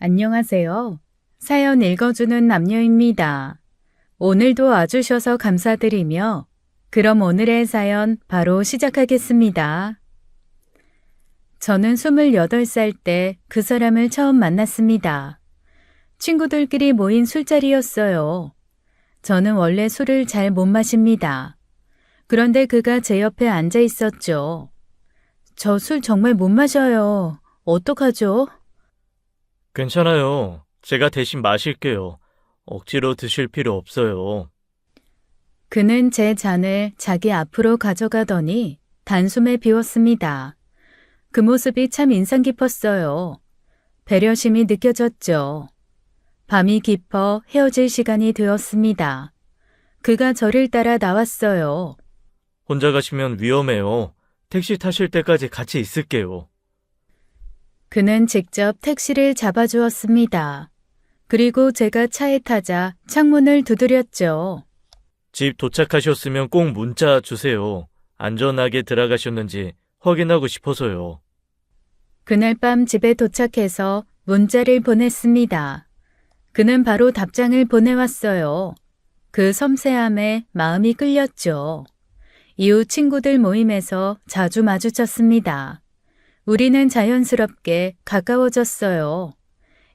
안녕하세요. 사연 읽어주는 남녀입니다. 오늘도 와주셔서 감사드리며 그럼 오늘의 사연 바로 시작하겠습니다. 저는 28살 때 그 사람을 처음 만났습니다. 친구들끼리 모인 술자리였어요. 저는 원래 술을 잘 못 마십니다. 그런데 그가 제 옆에 앉아 있었죠. 저 술 정말 못 마셔요. 어떡하죠? 괜찮아요. 제가 대신 마실게요. 억지로 드실 필요 없어요. 그는 제 잔을 자기 앞으로 가져가더니 단숨에 비웠습니다. 그 모습이 참 인상 깊었어요. 배려심이 느껴졌죠. 밤이 깊어 헤어질 시간이 되었습니다. 그가 저를 따라 나왔어요. 혼자 가시면 위험해요. 택시 타실 때까지 같이 있을게요. 그는 직접 택시를 잡아주었습니다. 그리고 제가 차에 타자 창문을 두드렸죠. 집 도착하셨으면 꼭 문자 주세요. 안전하게 들어가셨는지 확인하고 싶어서요. 그날 밤 집에 도착해서 문자를 보냈습니다. 그는 바로 답장을 보내왔어요. 그 섬세함에 마음이 끌렸죠. 이후 친구들 모임에서 자주 마주쳤습니다. 우리는 자연스럽게 가까워졌어요.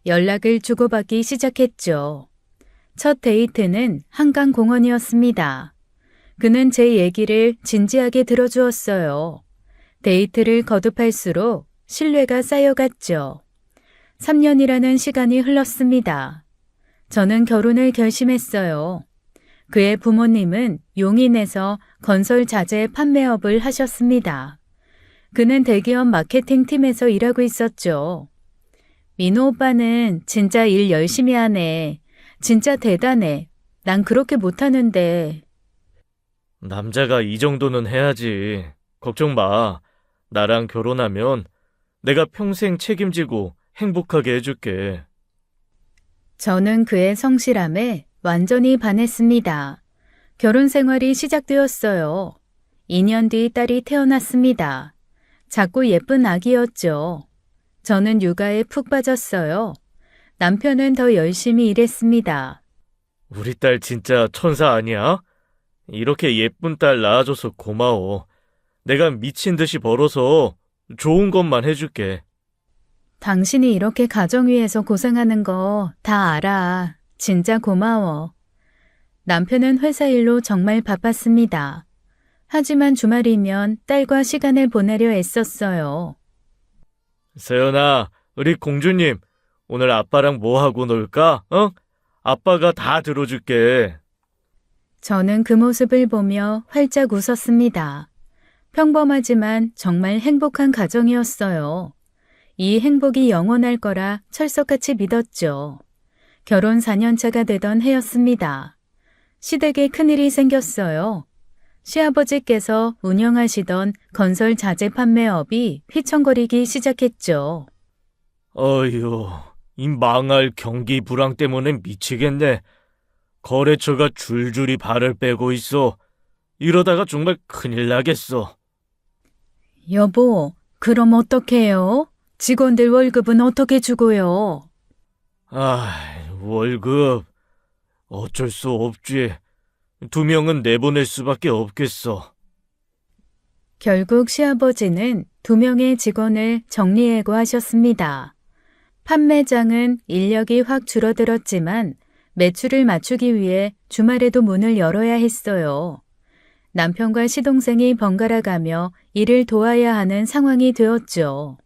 연락을 주고받기 시작했죠. 첫 데이트는 한강공원이었습니다. 그는 제 얘기를 진지하게 들어주었어요. 데이트를 거듭할수록 신뢰가 쌓여갔죠. 3년이라는 시간이 흘렀습니다. 저는 결혼을 결심했어요. 그의 부모님은 용인에서 건설 자재 판매업을 하셨습니다. 그는 대기업 마케팅팀에서 일하고 있었죠. 민호 오빠는 진짜 일 열심히 하네. 진짜 대단해. 난 그렇게 못하는데. 남자가 이 정도는 해야지. 걱정 마. 나랑 결혼하면 내가 평생 책임지고 행복하게 해줄게. 저는 그의 성실함에 완전히 반했습니다. 결혼 생활이 시작되었어요. 2년 뒤 딸이 태어났습니다. 작고 예쁜 아기였죠. 저는 육아에 푹 빠졌어요. 남편은 더 열심히 일했습니다. 우리 딸 진짜 천사 아니야? 이렇게 예쁜 딸 낳아줘서 고마워. 내가 미친 듯이 벌어서 좋은 것만 해줄게. 당신이 이렇게 가정 위해서 고생하는 거 다 알아. 진짜 고마워. 남편은 회사 일로 정말 바빴습니다. 하지만 주말이면 딸과 시간을 보내려 애썼어요. 세연아, 우리 공주님, 오늘 아빠랑 뭐 하고 놀까? 아빠가 다 들어줄게. 저는 그 모습을 보며 활짝 웃었습니다. 평범하지만 정말 행복한 가정이었어요. 이 행복이 영원할 거라 철석같이 믿었죠. 결혼 4년차가 되던 해였습니다. 시댁에 큰일이 생겼어요. 시아버지께서 운영하시던 건설 자재 판매업이 휘청거리기 시작했죠. 어휴, 이 망할 경기 불황 때문에 미치겠네. 거래처가 줄줄이 발을 빼고 있어. 이러다가 정말 큰일 나겠어. 여보, 그럼 어떡해요? 직원들 월급은 어떻게 주고요? 월급. 어쩔 수 없지. 2명은 내보낼 수밖에 없겠어. 결국 시아버지는 2명의 직원을 정리해고하셨습니다. 판매장은 인력이 확 줄어들었지만 매출을 맞추기 위해 주말에도 문을 열어야 했어요. 남편과 시동생이 번갈아 가며 일을 도와야 하는 상황이 되었죠.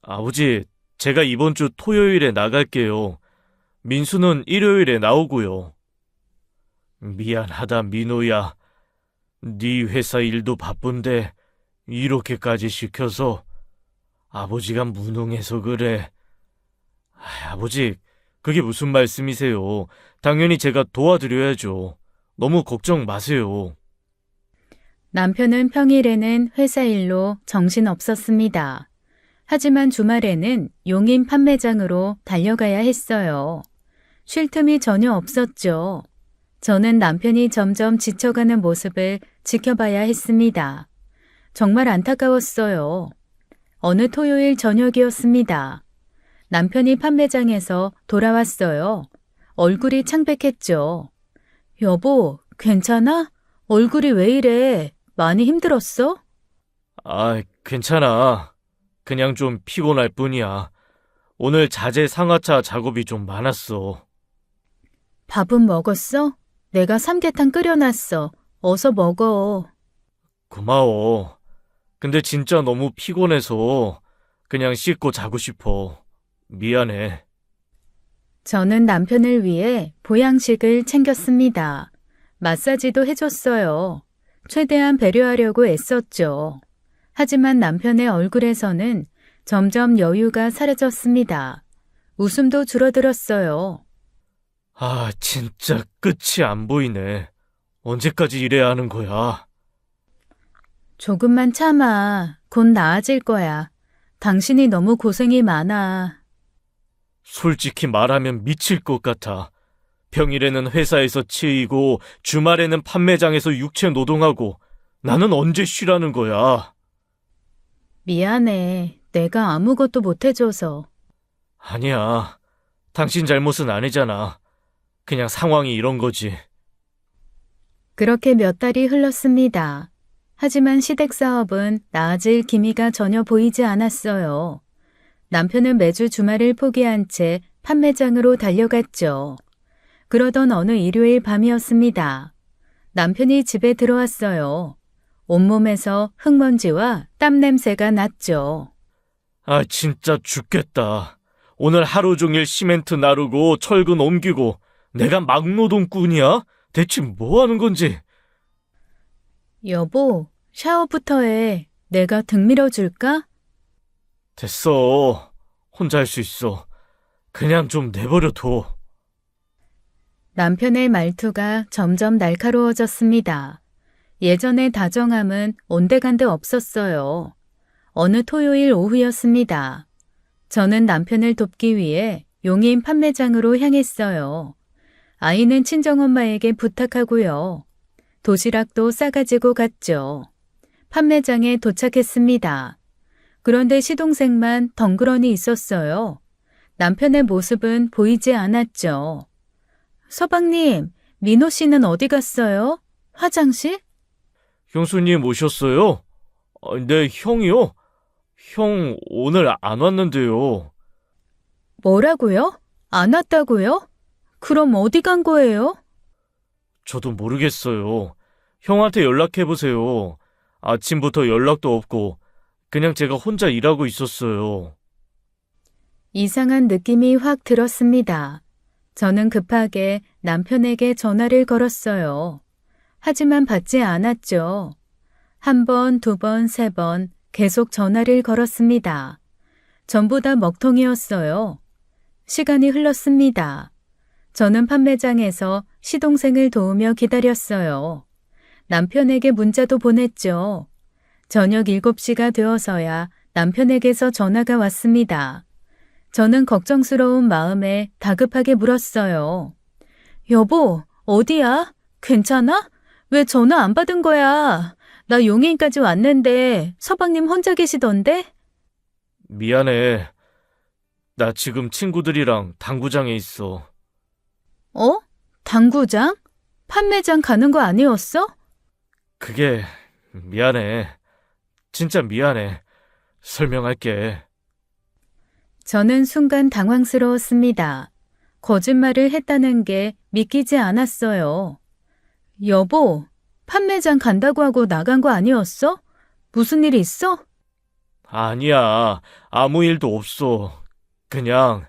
아버지, 제가 이번 주 토요일에 나갈게요. 민수는 일요일에 나오고요. 미안하다, 민호야. 네 회사 일도 바쁜데 이렇게까지 시켜서 아버지가 무능해서 그래. 아버지, 그게 무슨 말씀이세요? 당연히 제가 도와드려야죠. 너무 걱정 마세요. 남편은 평일에는 회사 일로 정신없었습니다. 하지만 주말에는 용인 판매장으로 달려가야 했어요. 쉴 틈이 전혀 없었죠. 저는 남편이 점점 지쳐가는 모습을 지켜봐야 했습니다. 정말 안타까웠어요. 어느 토요일 저녁이었습니다. 남편이 판매장에서 돌아왔어요. 얼굴이 창백했죠. 여보, 괜찮아? 얼굴이 왜 이래? 많이 힘들었어? 아, 괜찮아. 그냥 좀 피곤할 뿐이야. 오늘 자재 상하차 작업이 좀 많았어. 밥은 먹었어? 내가 삼계탕 끓여놨어. 어서 먹어. 고마워. 근데 진짜 너무 피곤해서 그냥 씻고 자고 싶어. 미안해. 저는 남편을 위해 보양식을 챙겼습니다. 마사지도 해줬어요. 최대한 배려하려고 애썼죠. 하지만 남편의 얼굴에서는 점점 여유가 사라졌습니다. 웃음도 줄어들었어요. 아, 진짜 끝이 안 보이네. 언제까지 이래야 하는 거야? 조금만 참아. 곧 나아질 거야. 당신이 너무 고생이 많아. 솔직히 말하면 미칠 것 같아. 평일에는 회사에서 치이고 주말에는 판매장에서 육체 노동하고 나는 언제 쉬라는 거야? 미안해. 내가 아무것도 못해줘서. 아니야. 당신 잘못은 아니잖아. 그냥 상황이 이런 거지. 그렇게 몇 달이 흘렀습니다. 하지만 시댁 사업은 나아질 기미가 전혀 보이지 않았어요. 남편은 매주 주말을 포기한 채 판매장으로 달려갔죠. 그러던 어느 일요일 밤이었습니다. 남편이 집에 들어왔어요. 온몸에서 흙먼지와 땀 냄새가 났죠. 아, 진짜 죽겠다. 오늘 하루 종일 시멘트 나르고 철근 옮기고 내가 막노동꾼이야? 대체 뭐 하는 건지. 여보, 샤워부터 해. 내가 등 밀어줄까? 됐어. 혼자 할 수 있어. 그냥 좀 내버려 둬. 남편의 말투가 점점 날카로워졌습니다. 예전의 다정함은 온데간데 없었어요. 어느 토요일 오후였습니다. 저는 남편을 돕기 위해 용인 판매장으로 향했어요. 아이는 친정엄마에게 부탁하고요. 도시락도 싸가지고 갔죠. 판매장에 도착했습니다. 그런데 시동생만 덩그러니 있었어요. 남편의 모습은 보이지 않았죠. 서방님, 민호 씨는 어디 갔어요? 화장실? 형수님 오셨어요? 네, 형이요? 형 오늘 안 왔는데요. 뭐라고요? 안 왔다고요? 그럼 어디 간 거예요? 저도 모르겠어요. 형한테 연락해보세요. 아침부터 연락도 없고 그냥 제가 혼자 일하고 있었어요. 이상한 느낌이 확 들었습니다. 저는 급하게 남편에게 전화를 걸었어요. 하지만 받지 않았죠. 한 번, 두 번, 세 번 계속 전화를 걸었습니다. 전부 다 먹통이었어요. 시간이 흘렀습니다. 저는 판매장에서 시동생을 도우며 기다렸어요. 남편에게 문자도 보냈죠. 저녁 7시가 되어서야 남편에게서 전화가 왔습니다. 저는 걱정스러운 마음에 다급하게 물었어요. 여보, 어디야? 괜찮아? 왜 전화 안 받은 거야? 나 용인까지 왔는데 서방님 혼자 계시던데? 미안해. 나 지금 친구들이랑 당구장에 있어. 어? 당구장? 판매장 가는 거 아니었어? 그게 미안해. 진짜 미안해. 설명할게. 저는 순간 당황스러웠습니다. 거짓말을 했다는 게 믿기지 않았어요. 여보, 판매장 간다고 하고 나간 거 아니었어? 무슨 일 있어? 아니야. 아무 일도 없어. 그냥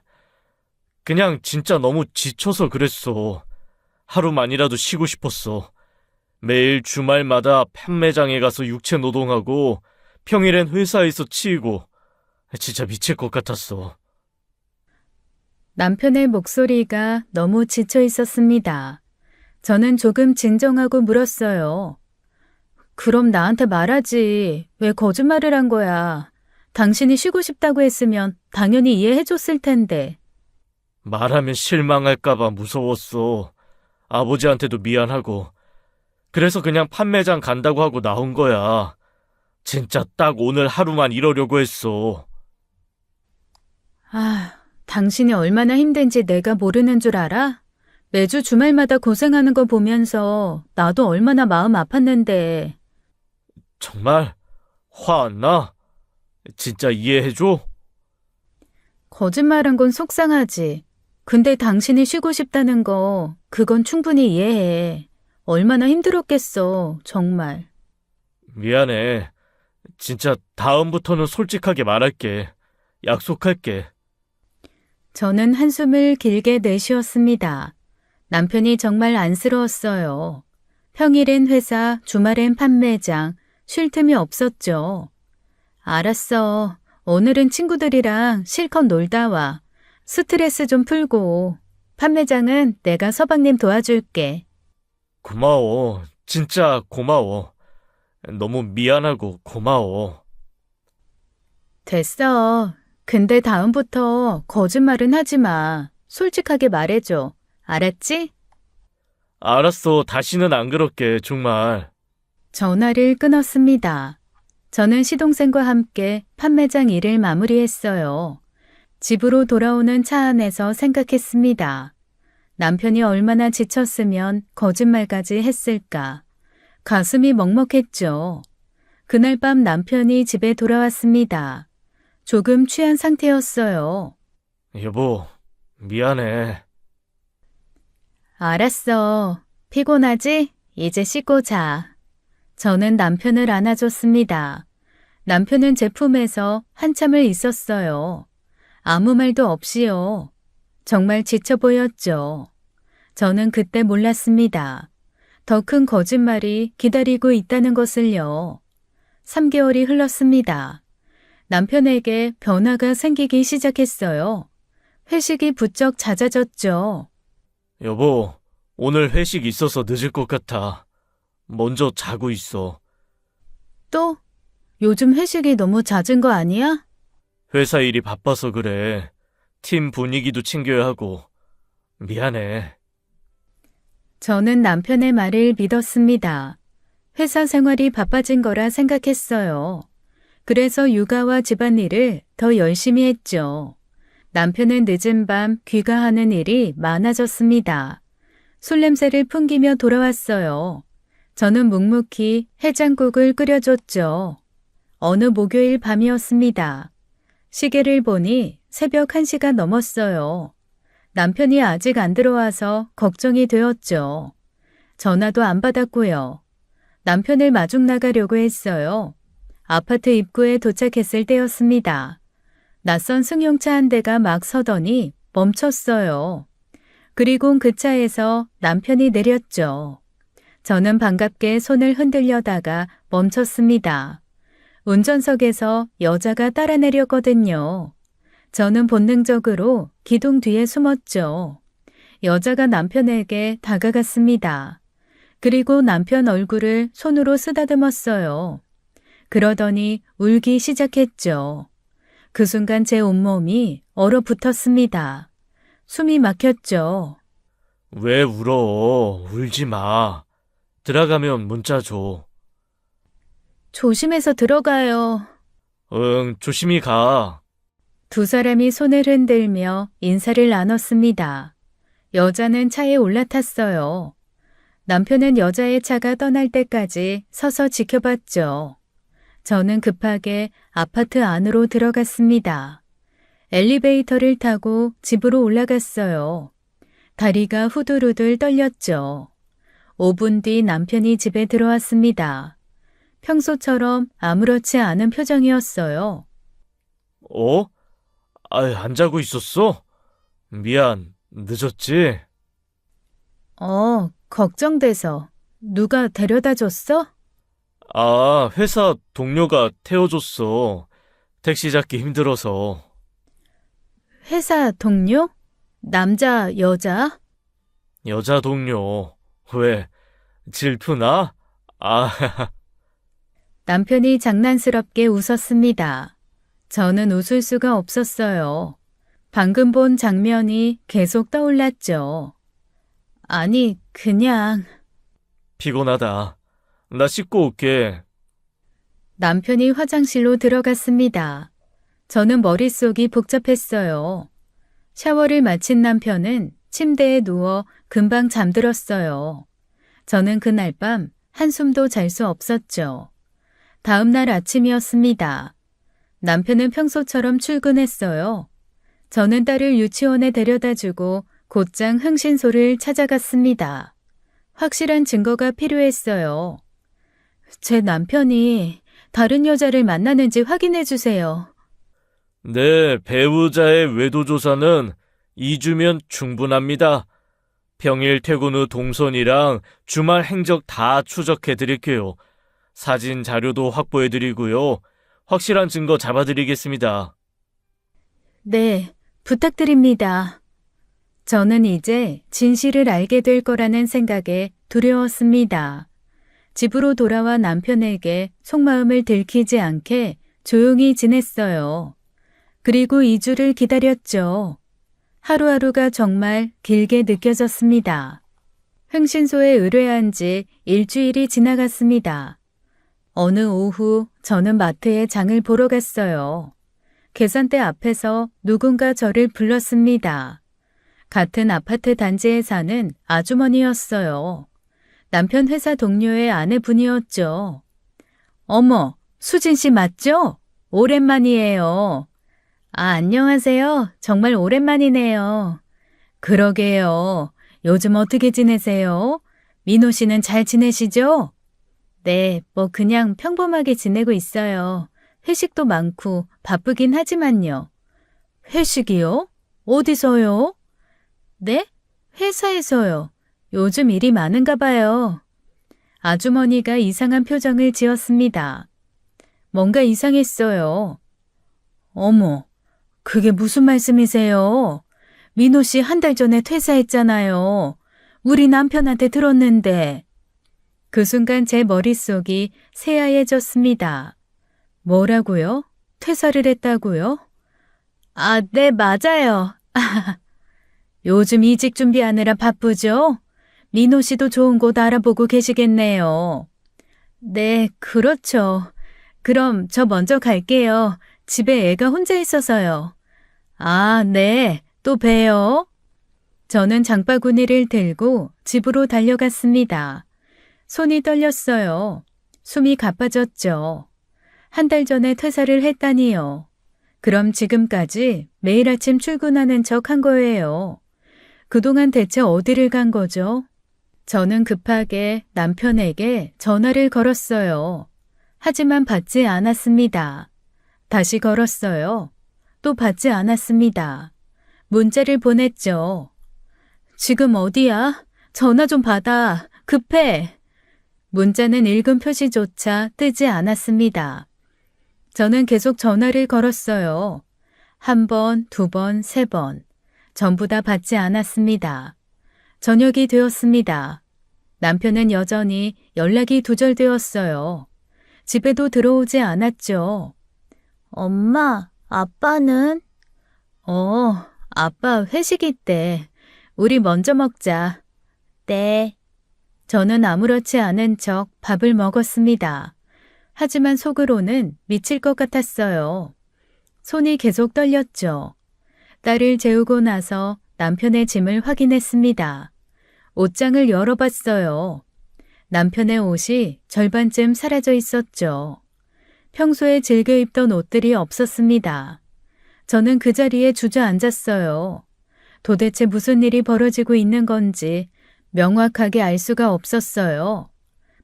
진짜 너무 지쳐서 그랬어. 하루만이라도 쉬고 싶었어. 매일 주말마다 판매장에 가서 육체 노동하고 평일엔 회사에서 치이고 진짜 미칠 것 같았어. 남편의 목소리가 너무 지쳐 있었습니다. 저는 조금 진정하고 물었어요. 그럼 나한테 말하지. 왜 거짓말을 한 거야? 당신이 쉬고 싶다고 했으면 당연히 이해해 줬을 텐데. 말하면 실망할까봐 무서웠어. 아버지한테도 미안하고. 그래서 그냥 판매장 간다고 하고 나온 거야. 진짜 딱 오늘 하루만 이러려고 했어. 당신이 얼마나 힘든지 내가 모르는 줄 알아? 매주 주말마다 고생하는 거 보면서 나도 얼마나 마음 아팠는데. 정말 화 안 나? 진짜 이해해줘? 거짓말한 건 속상하지. 근데 당신이 쉬고 싶다는 거, 그건 충분히 이해해. 얼마나 힘들었겠어, 정말. 미안해. 진짜 다음부터는 솔직하게 말할게. 약속할게. 저는 한숨을 길게 내쉬었습니다. 남편이 정말 안쓰러웠어요. 평일엔 회사, 주말엔 판매장, 쉴 틈이 없었죠. 알았어. 오늘은 친구들이랑 실컷 놀다 와. 스트레스 좀 풀고. 판매장은 내가 서방님 도와줄게. 고마워. 진짜 고마워. 너무 미안하고 고마워. 됐어. 근데 다음부터 거짓말은 하지 마. 솔직하게 말해줘. 알았지? 알았어. 다시는 안 그럴게. 정말. 전화를 끊었습니다. 저는 시동생과 함께 판매장 일을 마무리했어요. 집으로 돌아오는 차 안에서 생각했습니다. 남편이 얼마나 지쳤으면 거짓말까지 했을까. 가슴이 먹먹했죠. 그날 밤 남편이 집에 돌아왔습니다. 조금 취한 상태였어요. 여보, 미안해. 알았어. 피곤하지? 이제 씻고 자. 저는 남편을 안아줬습니다. 남편은 제 품에서 한참을 있었어요. 아무 말도 없이요. 정말 지쳐 보였죠. 저는 그때 몰랐습니다. 더 큰 거짓말이 기다리고 있다는 것을요. 3개월이 흘렀습니다. 남편에게 변화가 생기기 시작했어요. 회식이 부쩍 잦아졌죠. 여보, 오늘 회식 있어서 늦을 것 같아. 먼저 자고 있어. 또? 요즘 회식이 너무 잦은 거 아니야? 회사 일이 바빠서 그래. 팀 분위기도 챙겨야 하고. 미안해. 저는 남편의 말을 믿었습니다. 회사 생활이 바빠진 거라 생각했어요. 그래서 육아와 집안일을 더 열심히 했죠. 남편은 늦은 밤 귀가하는 일이 많아졌습니다. 술 냄새를 풍기며 돌아왔어요. 저는 묵묵히 해장국을 끓여줬죠. 어느 목요일 밤이었습니다. 시계를 보니 새벽 1시가 넘었어요. 남편이 아직 안 들어와서 걱정이 되었죠. 전화도 안 받았고요. 남편을 마중 나가려고 했어요. 아파트 입구에 도착했을 때였습니다. 낯선 승용차 한 대가 막 서더니 멈췄어요. 그리고 그 차에서 남편이 내렸죠. 저는 반갑게 손을 흔들려다가 멈췄습니다. 운전석에서 여자가 따라 내렸거든요. 저는 본능적으로 기둥 뒤에 숨었죠. 여자가 남편에게 다가갔습니다. 그리고 남편 얼굴을 손으로 쓰다듬었어요. 그러더니 울기 시작했죠. 그 순간 제 온몸이 얼어붙었습니다. 숨이 막혔죠. 왜 울어? 울지 마. 들어가면 문자 줘. 조심해서 들어가요. 응, 조심히 가. 두 사람이 손을 흔들며 인사를 나눴습니다. 여자는 차에 올라탔어요. 남편은 여자의 차가 떠날 때까지 서서 지켜봤죠. 저는 급하게 아파트 안으로 들어갔습니다. 엘리베이터를 타고 집으로 올라갔어요. 다리가 후들후들 떨렸죠. 5분 뒤 남편이 집에 들어왔습니다. 평소처럼 아무렇지 않은 표정이었어요. 어? 안 자고 있었어? 미안, 늦었지? 걱정돼서. 누가 데려다 줬어? 회사 동료가 태워줬어. 택시 잡기 힘들어서. 회사 동료? 남자, 여자? 여자 동료. 왜? 질투나? 남편이 장난스럽게 웃었습니다. 저는 웃을 수가 없었어요. 방금 본 장면이 계속 떠올랐죠. 아니, 그냥. 피곤하다. 나 씻고 올게. 남편이 화장실로 들어갔습니다. 저는 머릿속이 복잡했어요. 샤워를 마친 남편은 침대에 누워 금방 잠들었어요. 저는 그날 밤 한숨도 잘 수 없었죠. 다음 날 아침이었습니다. 남편은 평소처럼 출근했어요. 저는 딸을 유치원에 데려다주고 곧장 흥신소를 찾아갔습니다. 확실한 증거가 필요했어요. 제 남편이 다른 여자를 만나는지 확인해 주세요. 네, 배우자의 외도 조사는 2주면 충분합니다. 평일 퇴근 후 동선이랑 주말 행적 다 추적해 드릴게요. 사진 자료도 확보해 드리고요. 확실한 증거 잡아 드리겠습니다. 네, 부탁드립니다. 저는 이제 진실을 알게 될 거라는 생각에 두려웠습니다. 집으로 돌아와 남편에게 속마음을 들키지 않게 조용히 지냈어요. 그리고 2주를 기다렸죠. 하루하루가 정말 길게 느껴졌습니다. 흥신소에 의뢰한 지 일주일이 지나갔습니다. 어느 오후 저는 마트에 장을 보러 갔어요. 계산대 앞에서 누군가 저를 불렀습니다. 같은 아파트 단지에 사는 아주머니였어요. 남편 회사 동료의 아내분이었죠. 어머, 수진 씨 맞죠? 오랜만이에요. 안녕하세요. 정말 오랜만이네요. 그러게요. 요즘 어떻게 지내세요? 민호 씨는 잘 지내시죠? 네, 뭐 그냥 평범하게 지내고 있어요. 회식도 많고 바쁘긴 하지만요. 회식이요? 어디서요? 네? 회사에서요. 요즘 일이 많은가 봐요. 아주머니가 이상한 표정을 지었습니다. 뭔가 이상했어요. 어머, 그게 무슨 말씀이세요? 민호 씨 한 달 전에 퇴사했잖아요. 우리 남편한테 들었는데. 그 순간 제 머릿속이 새하얘졌습니다. 뭐라고요? 퇴사를 했다고요? 아, 네, 맞아요. 요즘 이직 준비하느라 바쁘죠? 민호 씨도 좋은 곳 알아보고 계시겠네요. 네, 그렇죠. 그럼 저 먼저 갈게요. 집에 애가 혼자 있어서요. 아, 네. 또 봬요. 저는 장바구니를 들고 집으로 달려갔습니다. 손이 떨렸어요. 숨이 가빠졌죠. 한 달 전에 퇴사를 했다니요. 그럼 지금까지 매일 아침 출근하는 척 한 거예요. 그동안 대체 어디를 간 거죠? 저는 급하게 남편에게 전화를 걸었어요. 하지만 받지 않았습니다. 다시 걸었어요. 또 받지 않았습니다. 문자를 보냈죠. 지금 어디야? 전화 좀 받아. 급해. 문자는 읽음 표시조차 뜨지 않았습니다. 저는 계속 전화를 걸었어요. 1번, 2번, 3번. 전부 다 받지 않았습니다. 저녁이 되었습니다. 남편은 여전히 연락이 두절되었어요. 집에도 들어오지 않았죠. 엄마, 아빠는? 아빠 회식 있대. 우리 먼저 먹자. 네. 저는 아무렇지 않은 척 밥을 먹었습니다. 하지만 속으로는 미칠 것 같았어요. 손이 계속 떨렸죠. 딸을 재우고 나서 남편의 짐을 확인했습니다. 옷장을 열어봤어요. 남편의 옷이 절반쯤 사라져 있었죠. 평소에 즐겨 입던 옷들이 없었습니다. 저는 그 자리에 주저앉았어요. 도대체 무슨 일이 벌어지고 있는 건지 명확하게 알 수가 없었어요.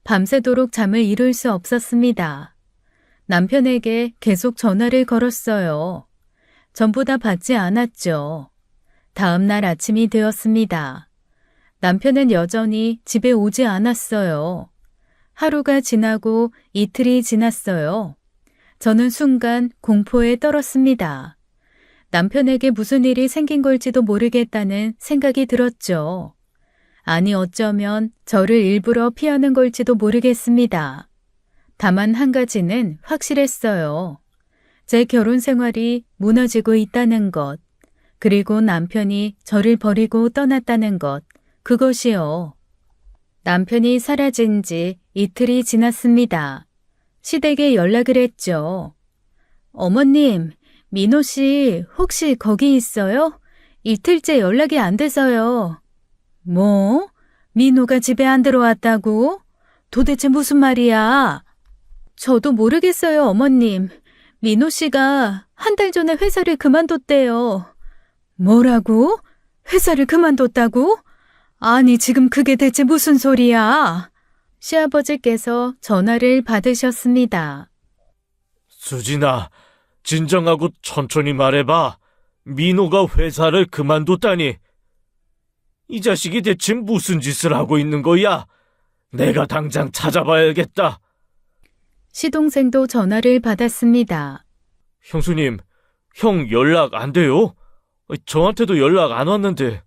밤새도록 잠을 이룰 수 없었습니다. 남편에게 계속 전화를 걸었어요. 전부 다 받지 않았죠. 다음 날 아침이 되었습니다. 남편은 여전히 집에 오지 않았어요. 하루가 지나고 이틀이 지났어요. 저는 순간 공포에 떨었습니다. 남편에게 무슨 일이 생긴 걸지도 모르겠다는 생각이 들었죠. 아니 어쩌면 저를 일부러 피하는 걸지도 모르겠습니다. 다만 한 가지는 확실했어요. 제 결혼 생활이 무너지고 있다는 것, 그리고 남편이 저를 버리고 떠났다는 것, 그것이요. 남편이 사라진 지 이틀이 지났습니다. 시댁에 연락을 했죠. 어머님, 민호 씨 혹시 거기 있어요? 이틀째 연락이 안 돼서요. 뭐? 민호가 집에 안 들어왔다고? 도대체 무슨 말이야? 저도 모르겠어요, 어머님. 민호 씨가 한 달 전에 회사를 그만뒀대요. 뭐라고? 회사를 그만뒀다고? 아니, 지금 그게 대체 무슨 소리야? 시아버지께서 전화를 받으셨습니다. 수진아, 진정하고 천천히 말해봐. 민호가 회사를 그만뒀다니. 이 자식이 대체 무슨 짓을 하고 있는 거야? 내가 당장 찾아봐야겠다. 시동생도 전화를 받았습니다. 형수님, 형 연락 안 돼요? 저한테도 연락 안 왔는데.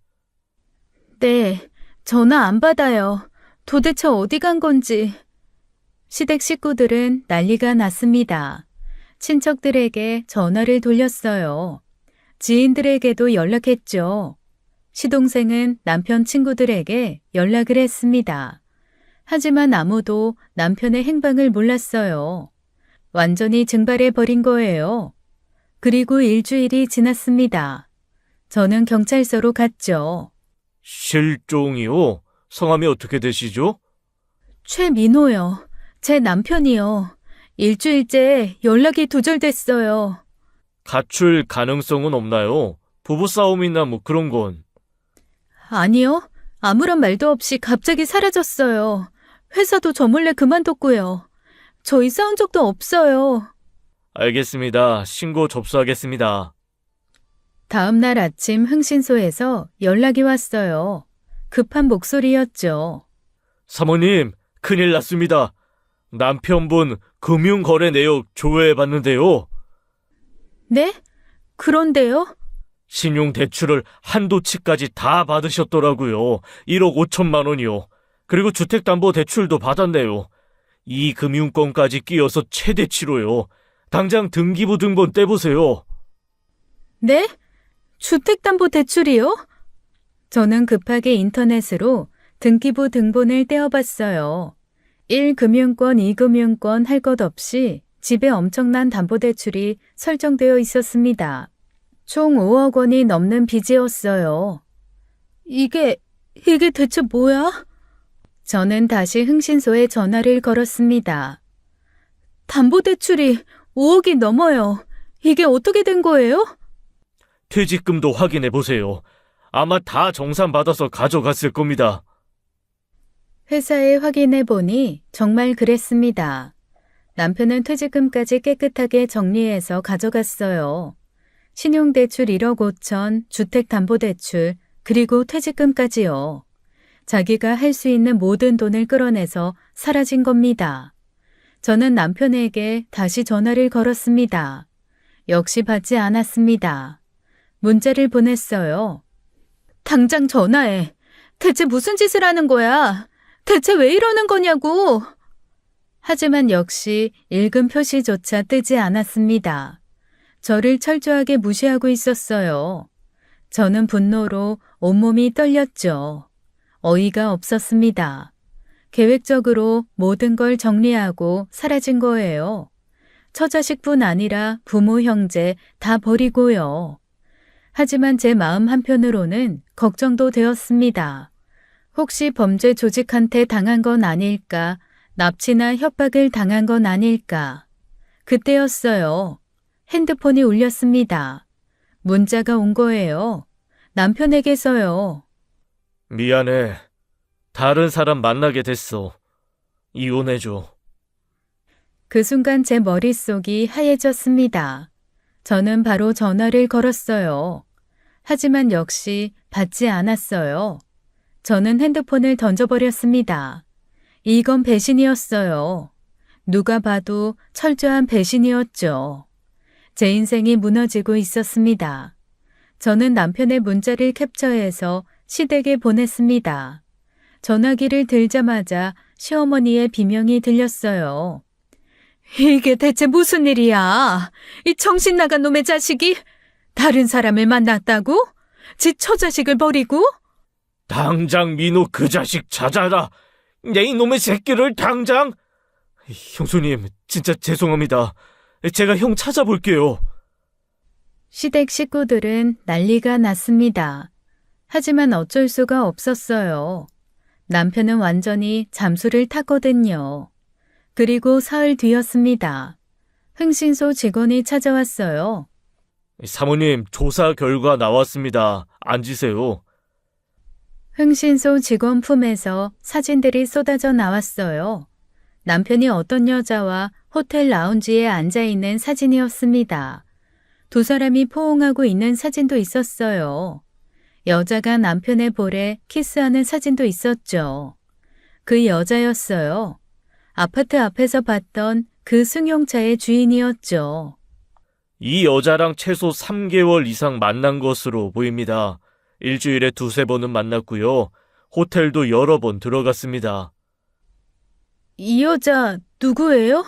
네, 전화 안 받아요. 도대체 어디 간 건지. 시댁 식구들은 난리가 났습니다. 친척들에게 전화를 돌렸어요. 지인들에게도 연락했죠. 시동생은 남편 친구들에게 연락을 했습니다. 하지만 아무도 남편의 행방을 몰랐어요. 완전히 증발해 버린 거예요. 그리고 일주일이 지났습니다. 저는 경찰서로 갔죠. 실종이요? 성함이 어떻게 되시죠? 최민호요. 제 남편이요. 일주일째 연락이 두절됐어요. 가출 가능성은 없나요? 부부싸움이나 뭐 그런 건. 아니요. 아무런 말도 없이 갑자기 사라졌어요. 회사도 저 몰래 그만뒀고요. 저희 싸운 적도 없어요. 알겠습니다. 신고 접수하겠습니다. 다음 날 아침 흥신소에서 연락이 왔어요. 급한 목소리였죠. 사모님, 큰일 났습니다. 남편분 금융거래 내역 조회해봤는데요. 네? 그런데요? 신용대출을 한도치까지 다 받으셨더라고요. 1억 5천만 원이요. 그리고 주택담보대출도 받았네요. 이 금융권까지 끼어서 최대치로요. 당장 등기부 등본 떼보세요. 네? 주택담보대출이요? 저는 급하게 인터넷으로 등기부 등본을 떼어봤어요. 1금융권, 2금융권 할 것 없이 집에 엄청난 담보대출이 설정되어 있었습니다. 총 5억 원이 넘는 빚이었어요. 이게 대체 뭐야? 저는 다시 흥신소에 전화를 걸었습니다. 담보대출이 5억이 넘어요. 이게 어떻게 된 거예요? 퇴직금도 확인해보세요. 아마 다 정산받아서 가져갔을 겁니다. 회사에 확인해 보니 정말 그랬습니다. 남편은 퇴직금까지 깨끗하게 정리해서 가져갔어요. 신용대출 1억 5천, 주택담보대출, 그리고 퇴직금까지요. 자기가 할 수 있는 모든 돈을 끌어내서 사라진 겁니다. 저는 남편에게 다시 전화를 걸었습니다. 역시 받지 않았습니다. 문자를 보냈어요. 당장 전화해. 대체 무슨 짓을 하는 거야? 대체 왜 이러는 거냐고. 하지만 역시 읽음 표시조차 뜨지 않았습니다. 저를 철저하게 무시하고 있었어요. 저는 분노로 온몸이 떨렸죠. 어이가 없었습니다. 계획적으로 모든 걸 정리하고 사라진 거예요. 처자식뿐 아니라 부모, 형제 다 버리고요. 하지만 제 마음 한편으로는 걱정도 되었습니다. 혹시 범죄 조직한테 당한 건 아닐까, 납치나 협박을 당한 건 아닐까. 그때였어요. 핸드폰이 울렸습니다. 문자가 온 거예요. 남편에게서요. 미안해. 다른 사람 만나게 됐어. 이혼해줘. 그 순간 제 머릿속이 하얘졌습니다. 저는 바로 전화를 걸었어요. 하지만 역시 받지 않았어요. 저는 핸드폰을 던져버렸습니다. 이건 배신이었어요. 누가 봐도 철저한 배신이었죠. 제 인생이 무너지고 있었습니다. 저는 남편의 문자를 캡처해서 시댁에 보냈습니다. 전화기를 들자마자 시어머니의 비명이 들렸어요. 이게 대체 무슨 일이야? 이 정신 나간 놈의 자식이 다른 사람을 만났다고? 지 처자식을 버리고? 당장 민호 그 자식 찾아라. 내 이놈의 새끼를 당장. 형수님, 진짜 죄송합니다. 제가 형 찾아볼게요. 시댁 식구들은 난리가 났습니다. 하지만 어쩔 수가 없었어요. 남편은 완전히 잠수를 탔거든요. 그리고 사흘 뒤였습니다. 흥신소 직원이 찾아왔어요. 사모님, 조사 결과 나왔습니다. 앉으세요. 흥신소 직원 품에서 사진들이 쏟아져 나왔어요. 남편이 어떤 여자와 호텔 라운지에 앉아있는 사진이었습니다. 두 사람이 포옹하고 있는 사진도 있었어요. 여자가 남편의 볼에 키스하는 사진도 있었죠. 그 여자였어요. 아파트 앞에서 봤던 그 승용차의 주인이었죠. 이 여자랑 최소 3개월 이상 만난 것으로 보입니다. 일주일에 2-3번은 만났고요. 호텔도 여러 번 들어갔습니다. 이 여자 누구예요?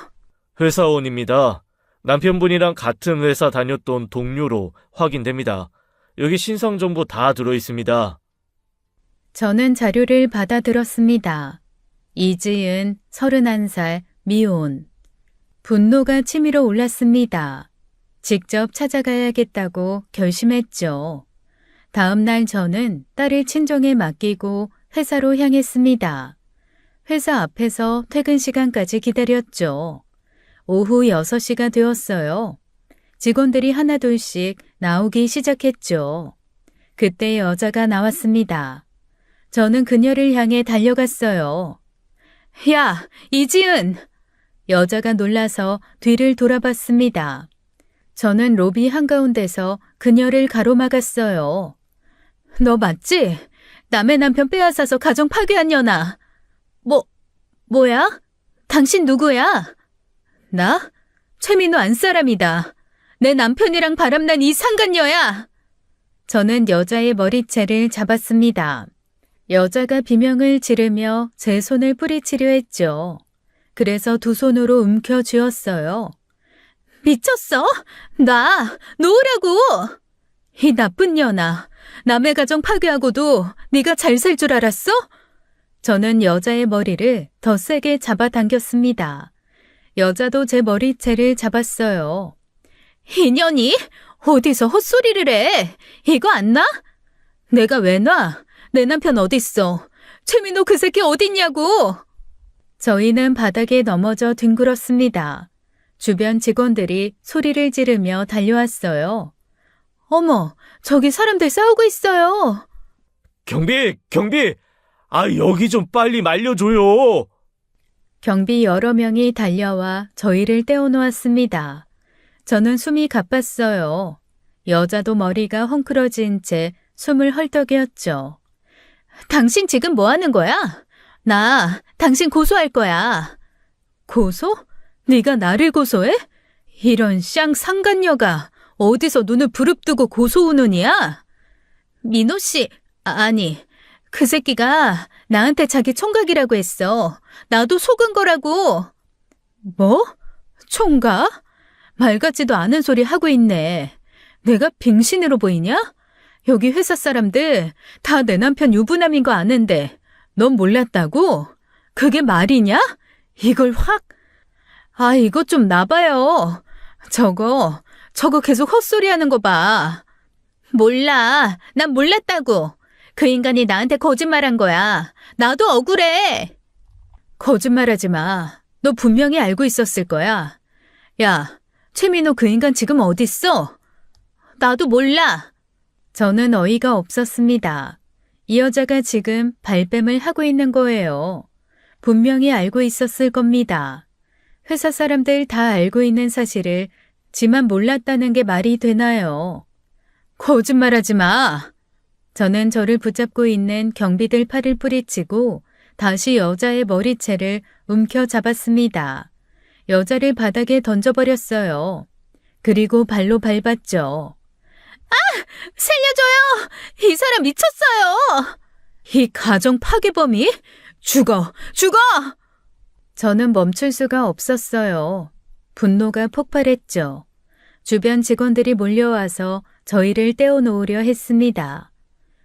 회사원입니다. 남편분이랑 같은 회사 다녔던 동료로 확인됩니다. 여기 신상정보 다 들어있습니다. 저는 자료를 받아들었습니다. 이지은, 31살, 미혼. 분노가 치밀어 올랐습니다. 직접 찾아가야겠다고 결심했죠. 다음 날 저는 딸을 친정에 맡기고 회사로 향했습니다. 회사 앞에서 퇴근 시간까지 기다렸죠. 오후 6시가 되었어요. 직원들이 하나둘씩 나오기 시작했죠. 그때 여자가 나왔습니다. 저는 그녀를 향해 달려갔어요. 야, 이지은! 여자가 놀라서 뒤를 돌아봤습니다. 저는 로비 한가운데서 그녀를 가로막았어요. 너 맞지? 남의 남편 빼앗아서 가정 파괴한 년아. 뭐야? 당신 누구야? 나? 최민호 안사람이다. 내 남편이랑 바람난 이 상간녀야. 저는 여자의 머리채를 잡았습니다. 여자가 비명을 지르며 제 손을 뿌리치려 했죠. 그래서 두 손으로 움켜쥐었어요. 미쳤어? 놓으라고! 이 나쁜 년아, 남의 가정 파괴하고도 네가 잘 살 줄 알았어? 저는 여자의 머리를 더 세게 잡아당겼습니다. 여자도 제 머리채를 잡았어요. 이년이? 어디서 헛소리를 해? 이거 안 나? 내가 왜 놔? 내 남편 어딨어? 최민호 그 새끼 어딨냐고! 저희는 바닥에 넘어져 뒹굴었습니다. 주변 직원들이 소리를 지르며 달려왔어요. 어머, 저기 사람들 싸우고 있어요. 경비! 여기 좀 빨리 말려줘요! 경비 여러 명이 달려와 저희를 떼어놓았습니다. 저는 숨이 가빴어요. 여자도 머리가 헝클어진 채 숨을 헐떡이었죠. 당신 지금 뭐 하는 거야? 나 당신 고소할 거야. 고소? 네가 나를 고소해? 이런 쌍 상간녀가 어디서 눈을 부릅뜨고 고소우느냐? 민호 씨, 아니, 그 새끼가 나한테 자기 총각이라고 했어. 나도 속은 거라고. 뭐? 총각? 말 같지도 않은 소리 하고 있네. 내가 빙신으로 보이냐? 여기 회사 사람들 다 내 남편 유부남인 거 아는데 넌 몰랐다고? 그게 말이냐? 이걸 확... 이거 좀 놔봐요. 저거 계속 헛소리하는 거 봐. 몰라. 난 몰랐다고. 그 인간이 나한테 거짓말한 거야. 나도 억울해. 거짓말하지 마. 너 분명히 알고 있었을 거야. 야, 최민호 그 인간 지금 어딨어? 나도 몰라. 저는 어이가 없었습니다. 이 여자가 지금 발뺌을 하고 있는 거예요. 분명히 알고 있었을 겁니다. 회사 사람들 다 알고 있는 사실을 지만 몰랐다는 게 말이 되나요? 거짓말하지 마. 저는 저를 붙잡고 있는 경비들 팔을 뿌리치고 다시 여자의 머리채를 움켜잡았습니다. 여자를 바닥에 던져버렸어요. 그리고 발로 밟았죠. 살려줘요! 이 사람 미쳤어요! 이 가정 파괴범이? 죽어! 저는 멈출 수가 없었어요. 분노가 폭발했죠. 주변 직원들이 몰려와서 저희를 떼어놓으려 했습니다.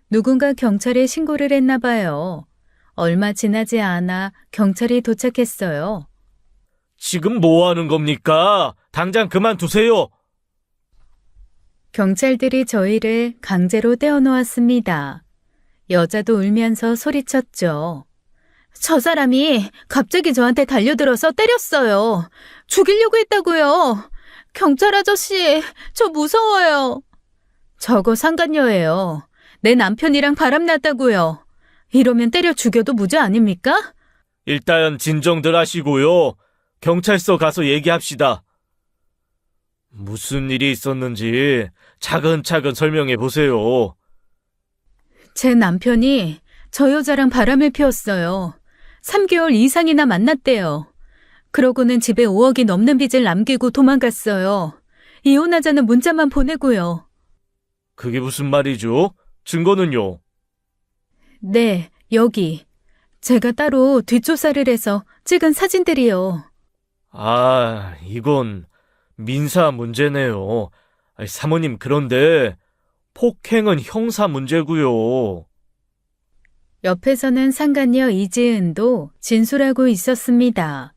누군가 경찰에 신고를 했나 봐요. 얼마 지나지 않아 경찰이 도착했어요. 지금 뭐 하는 겁니까? 당장 그만두세요! 경찰들이 저희를 강제로 떼어놓았습니다. 여자도 울면서 소리쳤죠. 저 사람이 갑자기 저한테 달려들어서 때렸어요. 죽이려고 했다고요. 경찰 아저씨, 저 무서워요. 저거 상간녀예요. 내 남편이랑 바람났다고요. 이러면 때려 죽여도 무죄 아닙니까? 일단 진정들 하시고요. 경찰서 가서 얘기합시다. 무슨 일이 있었는지 차근차근 설명해 보세요. 제 남편이 저 여자랑 바람을 피웠어요. 3개월 이상이나 만났대요. 그러고는 집에 5억이 넘는 빚을 남기고 도망갔어요. 이혼하자는 문자만 보내고요. 그게 무슨 말이죠? 증거는요? 네, 여기. 제가 따로 뒷조사를 해서 찍은 사진들이요. 아, 이건 민사 문제네요. 아니, 사모님, 그런데 폭행은 형사 문제고요. 옆에서는 상간녀 이지은도 진술하고 있었습니다.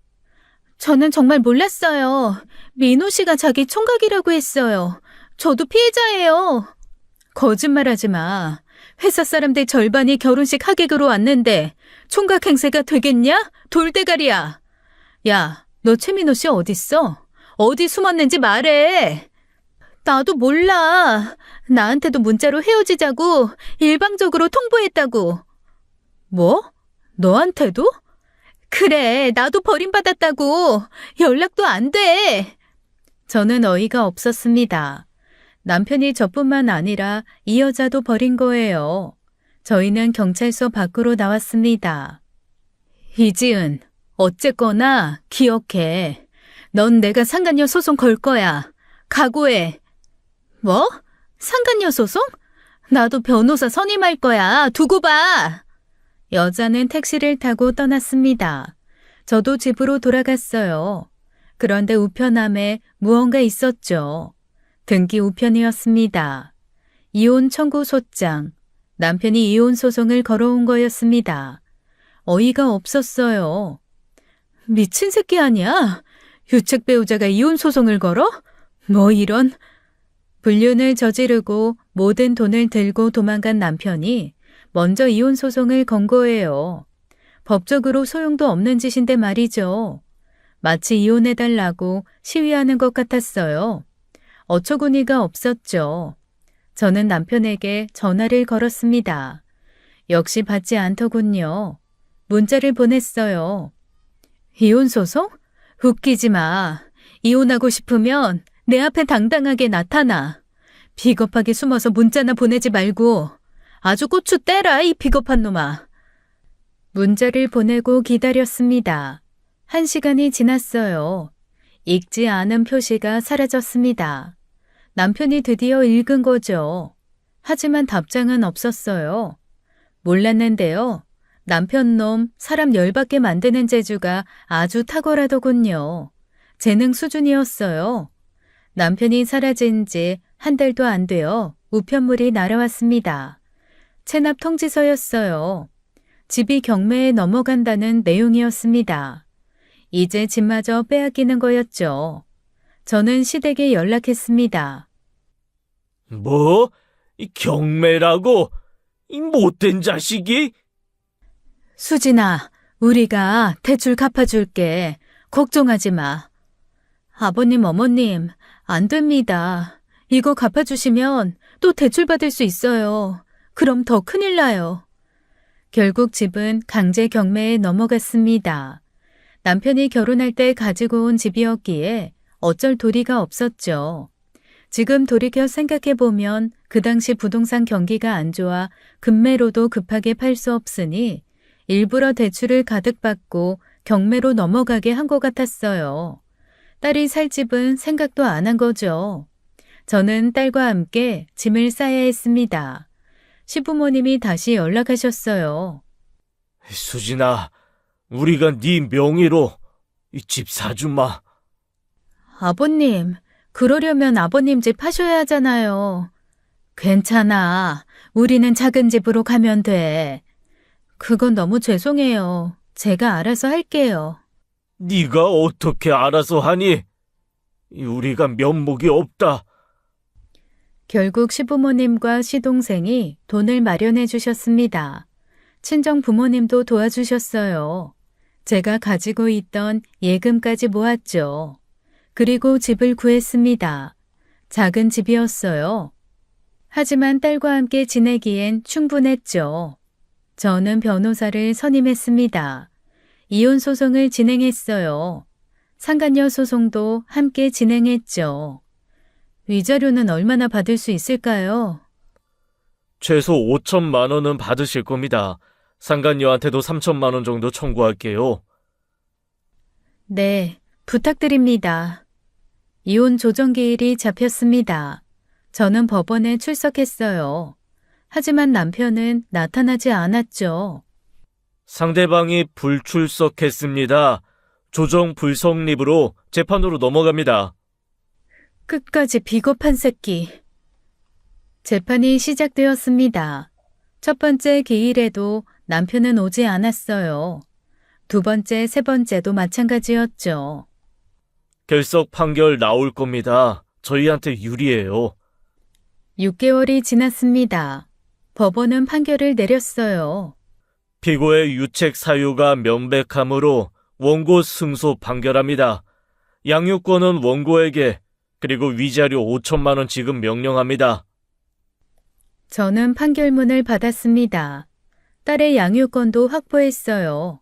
저는 정말 몰랐어요. 민호 씨가 자기 총각이라고 했어요. 저도 피해자예요. 거짓말하지 마. 회사 사람들 절반이 결혼식 하객으로 왔는데 총각 행세가 되겠냐? 돌대가리야. 야, 너 최민호 씨 어딨어? 어디 숨었는지 말해. 나도 몰라. 나한테도 문자로 헤어지자고 일방적으로 통보했다고. 뭐? 너한테도? 그래, 나도 버림받았다고. 연락도 안 돼. 저는 어이가 없었습니다. 남편이 저뿐만 아니라 이 여자도 버린 거예요. 저희는 경찰서 밖으로 나왔습니다. 이지은, 어쨌거나 기억해. 넌 내가 상간녀 소송 걸 거야. 각오해. 뭐? 상간녀 소송? 나도 변호사 선임할 거야. 두고 봐. 여자는 택시를 타고 떠났습니다. 저도 집으로 돌아갔어요. 그런데 우편함에 무언가 있었죠. 등기 우편이었습니다. 이혼 청구 소장. 남편이 이혼 소송을 걸어온 거였습니다. 어이가 없었어요. 미친 새끼 아니야? 유책 배우자가 이혼 소송을 걸어? 뭐 이런. 불륜을 저지르고 모든 돈을 들고 도망간 남편이 먼저 이혼 소송을 건 거예요. 법적으로 소용도 없는 짓인데 말이죠. 마치 이혼해달라고 시위하는 것 같았어요. 어처구니가 없었죠. 저는 남편에게 전화를 걸었습니다. 역시 받지 않더군요. 문자를 보냈어요. 이혼 소송? 웃기지 마. 이혼하고 싶으면 내 앞에 당당하게 나타나. 비겁하게 숨어서 문자나 보내지 말고 아주 고추 떼라, 이 비겁한 놈아. 문자를 보내고 기다렸습니다. 1시간이 지났어요. 읽지 않은 표시가 사라졌습니다. 남편이 드디어 읽은 거죠. 하지만 답장은 없었어요. 몰랐는데요. 남편 놈 사람 열받게 만드는 재주가 아주 탁월하더군요. 재능 수준이었어요. 남편이 사라진 지 한 달도 안 되어 우편물이 날아왔습니다. 체납 통지서였어요. 집이 경매에 넘어간다는 내용이었습니다. 이제 집마저 빼앗기는 거였죠. 저는 시댁에 연락했습니다. 뭐? 이 경매라고? 이 못된 자식이? 수진아, 우리가 대출 갚아줄게. 걱정하지 마. 아버님, 어머님, 안 됩니다. 이거 갚아주시면 또 대출 받을 수 있어요. 그럼 더 큰일 나요. 결국 집은 강제 경매에 넘어갔습니다. 남편이 결혼할 때 가지고 온 집이었기에 어쩔 도리가 없었죠. 지금 돌이켜 생각해보면 그 당시 부동산 경기가 안 좋아 급매로도 급하게 팔 수 없으니 일부러 대출을 가득 받고 경매로 넘어가게 한 것 같았어요. 딸이 살 집은 생각도 안 한 거죠. 저는 딸과 함께 짐을 싸야 했습니다. 시부모님이 다시 연락하셨어요. 수진아, 우리가 네 명의로 이 집 사주마. 아버님, 그러려면 아버님 집 하셔야 하잖아요. 괜찮아. 우리는 작은 집으로 가면 돼. 그건 너무 죄송해요. 제가 알아서 할게요. 네가 어떻게 알아서 하니? 우리가 면목이 없다. 결국 시부모님과 시동생이 돈을 마련해 주셨습니다. 친정 부모님도 도와주셨어요. 제가 가지고 있던 예금까지 모았죠. 그리고 집을 구했습니다. 작은 집이었어요. 하지만 딸과 함께 지내기엔 충분했죠. 저는 변호사를 선임했습니다. 이혼 소송을 진행했어요. 상간녀 소송도 함께 진행했죠. 위자료는 얼마나 받을 수 있을까요? 최소 5천만 원은 받으실 겁니다. 상간녀한테도 3천만 원 정도 청구할게요. 네, 부탁드립니다. 이혼 조정기일이 잡혔습니다. 저는 법원에 출석했어요. 하지만 남편은 나타나지 않았죠. 상대방이 불출석했습니다. 조정 불성립으로 재판으로 넘어갑니다. 끝까지 비겁한 새끼. 재판이 시작되었습니다. 첫 번째 기일에도 남편은 오지 않았어요. 두 번째, 세 번째도 마찬가지였죠. 결석 판결 나올 겁니다. 저희한테 유리해요. 6개월이 지났습니다. 법원은 판결을 내렸어요. 피고의 유책 사유가 명백하므로 원고 승소 판결합니다. 양육권은 원고에게, 그리고 위자료 5천만 원 지급 명령합니다. 저는 판결문을 받았습니다. 딸의 양육권도 확보했어요.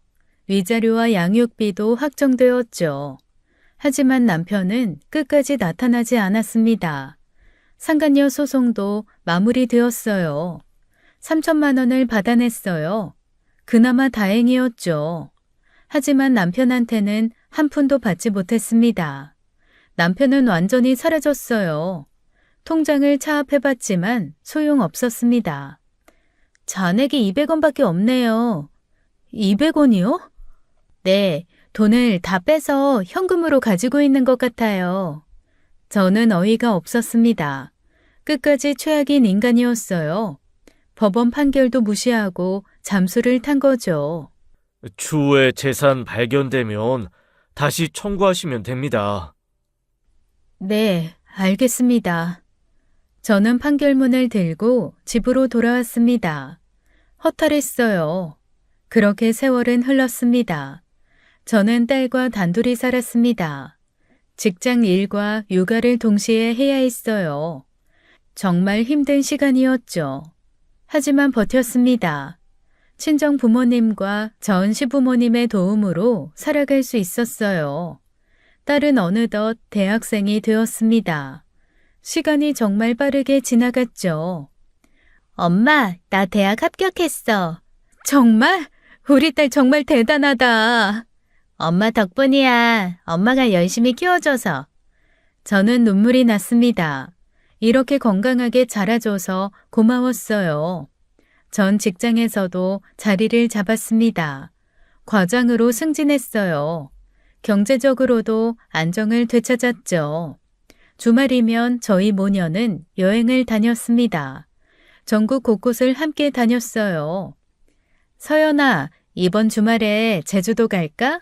위자료와 양육비도 확정되었죠. 하지만 남편은 끝까지 나타나지 않았습니다. 상간녀 소송도 마무리되었어요. 3천만 원을 받아냈어요. 그나마 다행이었죠. 하지만 남편한테는 한 푼도 받지 못했습니다. 남편은 완전히 사라졌어요. 통장을 차압해봤지만 소용없었습니다. 잔액이 200원밖에 없네요. 200원이요? 네, 돈을 다 빼서 현금으로 가지고 있는 것 같아요. 저는 어이가 없었습니다. 끝까지 최악인 인간이었어요. 법원 판결도 무시하고 잠수를 탄 거죠. 추후에 재산 발견되면 다시 청구하시면 됩니다. 네, 알겠습니다. 저는 판결문을 들고 집으로 돌아왔습니다. 허탈했어요. 그렇게 세월은 흘렀습니다. 저는 딸과 단둘이 살았습니다. 직장 일과 육아를 동시에 해야 했어요. 정말 힘든 시간이었죠. 하지만 버텼습니다. 친정 부모님과 전 시부모님의 도움으로 살아갈 수 있었어요. 딸은 어느덧 대학생이 되었습니다. 시간이 정말 빠르게 지나갔죠. 엄마, 나 대학 합격했어. 정말? 우리 딸 정말 대단하다. 엄마 덕분이야. 엄마가 열심히 키워줘서. 저는 눈물이 났습니다. 이렇게 건강하게 자라줘서 고마웠어요. 전 직장에서도 자리를 잡았습니다. 과장으로 승진했어요. 경제적으로도 안정을 되찾았죠. 주말이면 저희 모녀는 여행을 다녔습니다. 전국 곳곳을 함께 다녔어요. 서연아, 이번 주말에 제주도 갈까?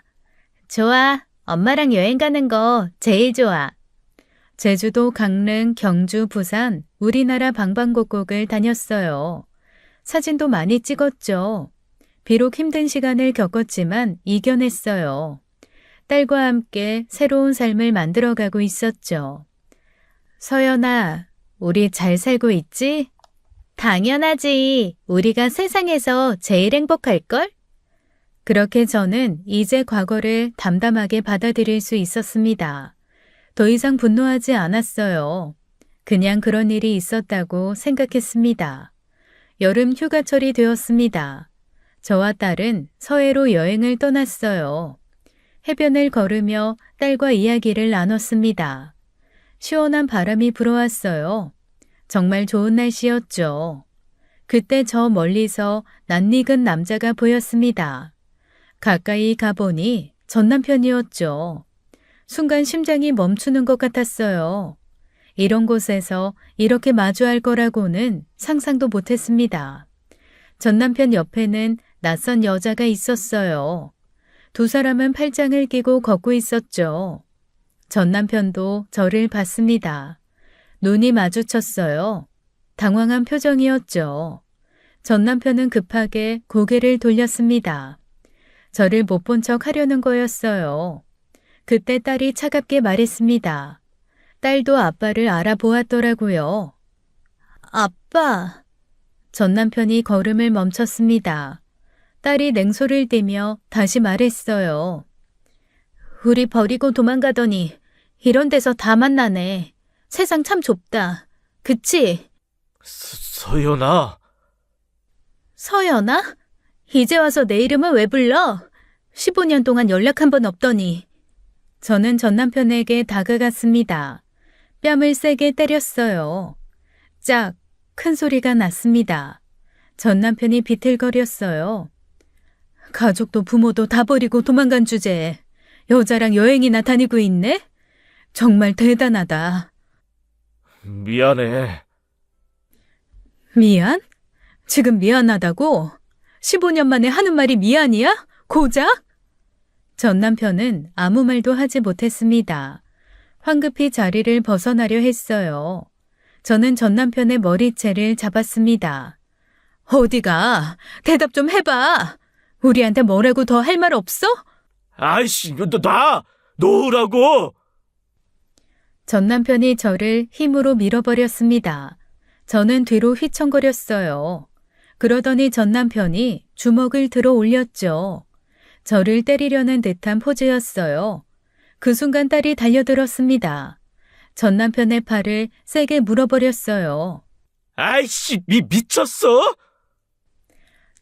좋아. 엄마랑 여행 가는 거 제일 좋아. 제주도, 강릉, 경주, 부산, 우리나라 방방곡곡을 다녔어요. 사진도 많이 찍었죠. 비록 힘든 시간을 겪었지만 이겨냈어요. 딸과 함께 새로운 삶을 만들어가고 있었죠. 서연아, 우리 잘 살고 있지? 당연하지. 우리가 세상에서 제일 행복할걸? 그렇게 저는 이제 과거를 담담하게 받아들일 수 있었습니다. 더 이상 분노하지 않았어요. 그냥 그런 일이 있었다고 생각했습니다. 여름 휴가철이 되었습니다. 저와 딸은 서해로 여행을 떠났어요. 해변을 걸으며 딸과 이야기를 나눴습니다. 시원한 바람이 불어왔어요. 정말 좋은 날씨였죠. 그때 저 멀리서 낯익은 남자가 보였습니다. 가까이 가보니 전 남편이었죠. 순간 심장이 멈추는 것 같았어요. 이런 곳에서 이렇게 마주할 거라고는 상상도 못했습니다. 전 남편 옆에는 낯선 여자가 있었어요. 두 사람은 팔짱을 끼고 걷고 있었죠. 전 남편도 저를 봤습니다. 눈이 마주쳤어요. 당황한 표정이었죠. 전 남편은 급하게 고개를 돌렸습니다. 저를 못 본 척 하려는 거였어요. 그때 딸이 차갑게 말했습니다. 딸도 아빠를 알아보았더라고요. 아빠. 전 남편이 걸음을 멈췄습니다. 딸이 냉소를 띠며 다시 말했어요. 우리 버리고 도망가더니 이런 데서 다 만나네. 세상 참 좁다. 그치? 서연아. 서연아? 이제 와서 내 이름을 왜 불러? 15년 동안 연락 한 번 없더니. 저는 전 남편에게 다가갔습니다. 뺨을 세게 때렸어요. 짝! 큰 소리가 났습니다. 전 남편이 비틀거렸어요. 가족도 부모도 다 버리고 도망간 주제에 여자랑 여행이나 다니고 있네? 정말 대단하다. 미안해. 미안? 지금 미안하다고? 15년 만에 하는 말이 미안이야? 고작? 전 남편은 아무 말도 하지 못했습니다. 황급히 자리를 벗어나려 했어요. 저는 전 남편의 머리채를 잡았습니다. 어디가? 대답 좀 해봐. 우리한테 뭐라고 더 할 말 없어? 아이씨, 놔! 놓으라고! 전 남편이 저를 힘으로 밀어버렸습니다. 저는 뒤로 휘청거렸어요. 그러더니 전 남편이 주먹을 들어 올렸죠. 저를 때리려는 듯한 포즈였어요. 그 순간 딸이 달려들었습니다. 전 남편의 팔을 세게 물어버렸어요. 아이씨, 미쳤어?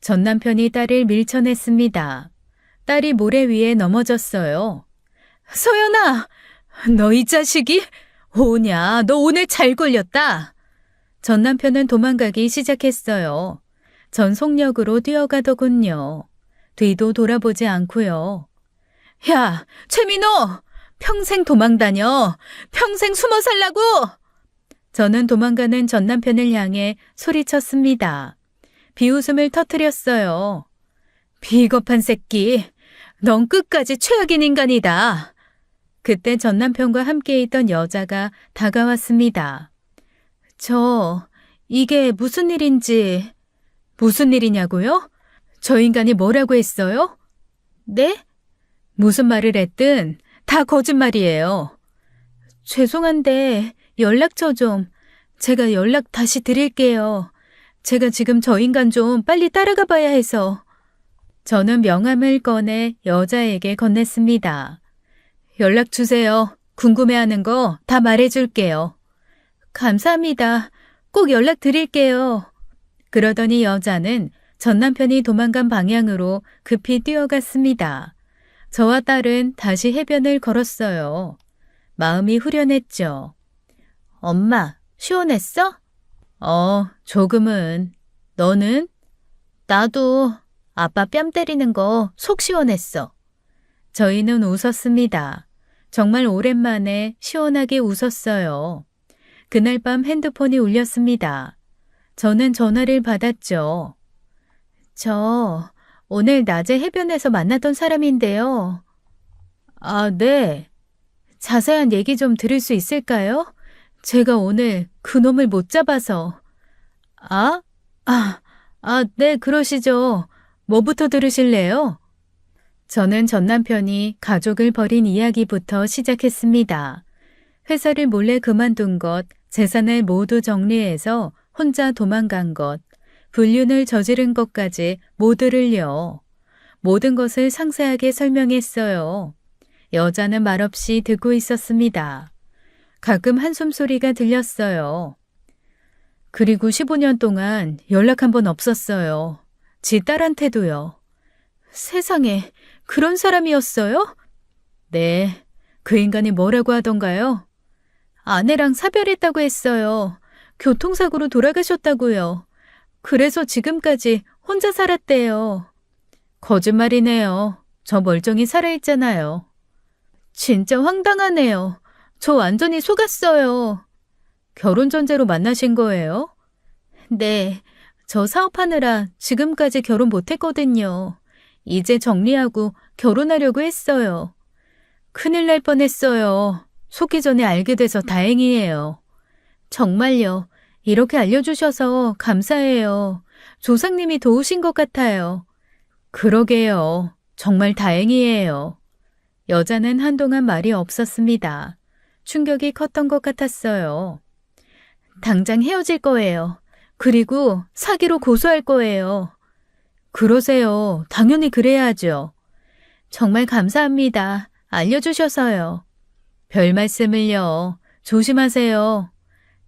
전 남편이 딸을 밀쳐냈습니다. 딸이 모래 위에 넘어졌어요. 소연아! 너 이 자식이? 오냐, 너 오늘 잘 걸렸다. 전 남편은 도망가기 시작했어요. 전 속력으로 뛰어가더군요. 뒤도 돌아보지 않고요. 야, 최민호! 평생 도망다녀! 평생 숨어 살라고! 저는 도망가는 전 남편을 향해 소리쳤습니다. 비웃음을 터뜨렸어요. 비겁한 새끼! 넌 끝까지 최악인 인간이다. 그때 전 남편과 함께 있던 여자가 다가왔습니다. 이게 무슨 일인지. 무슨 일이냐고요? 저 인간이 뭐라고 했어요? 네? 무슨 말을 했든 다 거짓말이에요. 죄송한데 연락처 좀. 제가 연락 다시 드릴게요. 제가 지금 저 인간 좀 빨리 따라가 봐야 해서. 저는 명함을 꺼내 여자에게 건넸습니다. 연락 주세요. 궁금해하는 거 다 말해줄게요. 감사합니다. 꼭 연락 드릴게요. 그러더니 여자는 전 남편이 도망간 방향으로 급히 뛰어갔습니다. 저와 딸은 다시 해변을 걸었어요. 마음이 후련했죠. 엄마, 시원했어? 조금은. 너는? 나도 아빠 뺨 때리는 거 속 시원했어. 저희는 웃었습니다. 정말 오랜만에 시원하게 웃었어요. 그날 밤 핸드폰이 울렸습니다. 저는 전화를 받았죠. 저 오늘 낮에 해변에서 만났던 사람인데요. 아, 네. 자세한 얘기 좀 들을 수 있을까요? 제가 오늘 그놈을 못 잡아서. 네, 그러시죠. 뭐부터 들으실래요? 저는 전 남편이 가족을 버린 이야기부터 시작했습니다. 회사를 몰래 그만둔 것, 재산을 모두 정리해서 혼자 도망간 것, 불륜을 저지른 것까지 모두를요. 모든 것을 상세하게 설명했어요. 여자는 말없이 듣고 있었습니다. 가끔 한숨 소리가 들렸어요. 그리고 15년 동안 연락 한 번 없었어요. 지 딸한테도요. 세상에, 그런 사람이었어요? 네, 그 인간이 뭐라고 하던가요? 아내랑 사별했다고 했어요. 교통사고로 돌아가셨다고요. 그래서 지금까지 혼자 살았대요. 거짓말이네요. 저 멀쩡히 살아있잖아요. 진짜 황당하네요. 저 완전히 속았어요. 결혼 전제로 만나신 거예요? 네, 저 사업하느라 지금까지 결혼 못했거든요. 이제 정리하고 결혼하려고 했어요. 큰일 날 뻔했어요. 속기 전에 알게 돼서 다행이에요. 정말요. 이렇게 알려주셔서 감사해요. 조상님이 도우신 것 같아요. 그러게요. 정말 다행이에요. 여자는 한동안 말이 없었습니다. 충격이 컸던 것 같았어요. 당장 헤어질 거예요. 그리고 사기로 고소할 거예요. 그러세요. 당연히 그래야죠. 정말 감사합니다. 알려주셔서요. 별 말씀을요. 조심하세요.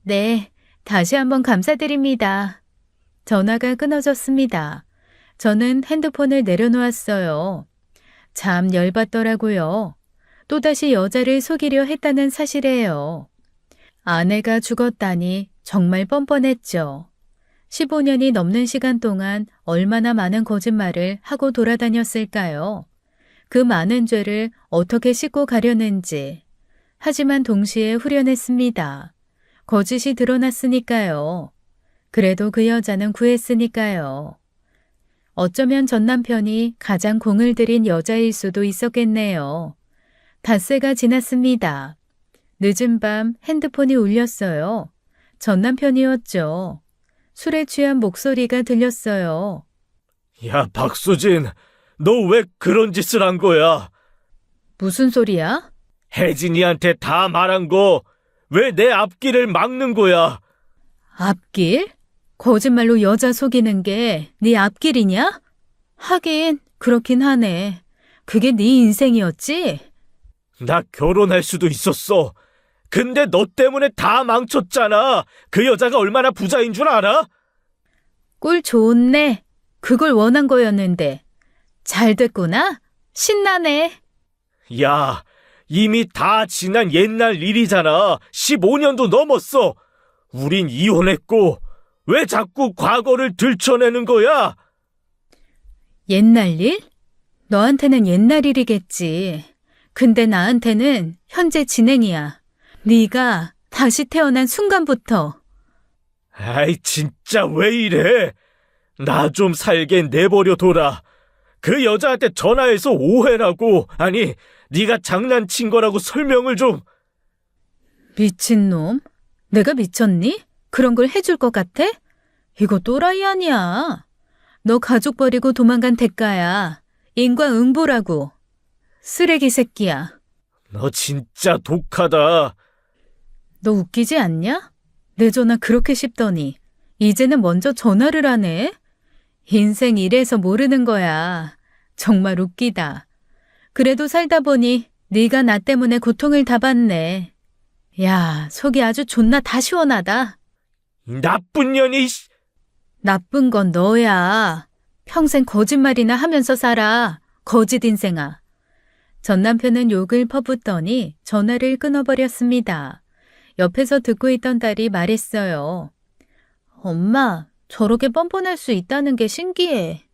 네, 다시 한번 감사드립니다. 전화가 끊어졌습니다. 저는 핸드폰을 내려놓았어요. 참 열받더라고요. 또다시 여자를 속이려 했다는 사실이에요. 아내가 죽었다니 정말 뻔뻔했죠. 15년이 넘는 시간 동안 얼마나 많은 거짓말을 하고 돌아다녔을까요? 그 많은 죄를 어떻게 씻고 가려는지. 하지만 동시에 후련했습니다. 거짓이 드러났으니까요. 그래도 그 여자는 구했으니까요. 어쩌면 전 남편이 가장 공을 들인 여자일 수도 있었겠네요. 닷새가 지났습니다. 늦은 밤 핸드폰이 울렸어요. 전 남편이었죠. 술에 취한 목소리가 들렸어요. 야, 박수진, 너 왜 그런 짓을 한 거야? 무슨 소리야? 혜진이한테 다 말한 거 왜 내 앞길을 막는 거야? 앞길? 거짓말로 여자 속이는 게 네 앞길이냐? 하긴 그렇긴 하네. 그게 네 인생이었지? 나 결혼할 수도 있었어. 근데 너 때문에 다 망쳤잖아. 그 여자가 얼마나 부자인 줄 알아? 꿀 좋네. 그걸 원한 거였는데. 잘 됐구나? 신나네. 야, 이미 다 지난 옛날 일이잖아. 15년도 넘었어. 우린 이혼했고 왜 자꾸 과거를 들춰내는 거야? 옛날 일? 너한테는 옛날 일이겠지. 근데 나한테는 현재 진행이야. 네가 다시 태어난 순간부터. 아이, 진짜 왜 이래? 나 좀 살게 내버려 둬라. 그 여자한테 전화해서 오해라고, 아니, 네가 장난친 거라고 설명을 좀. 미친놈. 내가 미쳤니? 그런 걸 해줄 것 같아? 이거 또라이 아니야. 너 가족 버리고 도망간 대가야. 인과응보라고. 쓰레기 새끼야. 너 진짜 독하다. 너 웃기지 않냐? 내 전화 그렇게 씹더니 이제는 먼저 전화를 하네? 인생 이래서 모르는 거야. 정말 웃기다. 그래도 살다 보니 네가 나 때문에 고통을 다 받네. 야, 속이 아주 존나 다 시원하다. 이 나쁜 년이. 나쁜 건 너야. 평생 거짓말이나 하면서 살아. 거짓 인생아. 전 남편은 욕을 퍼붓더니 전화를 끊어버렸습니다. 옆에서 듣고 있던 딸이 말했어요. 엄마, 저렇게 뻔뻔할 수 있다는 게 신기해.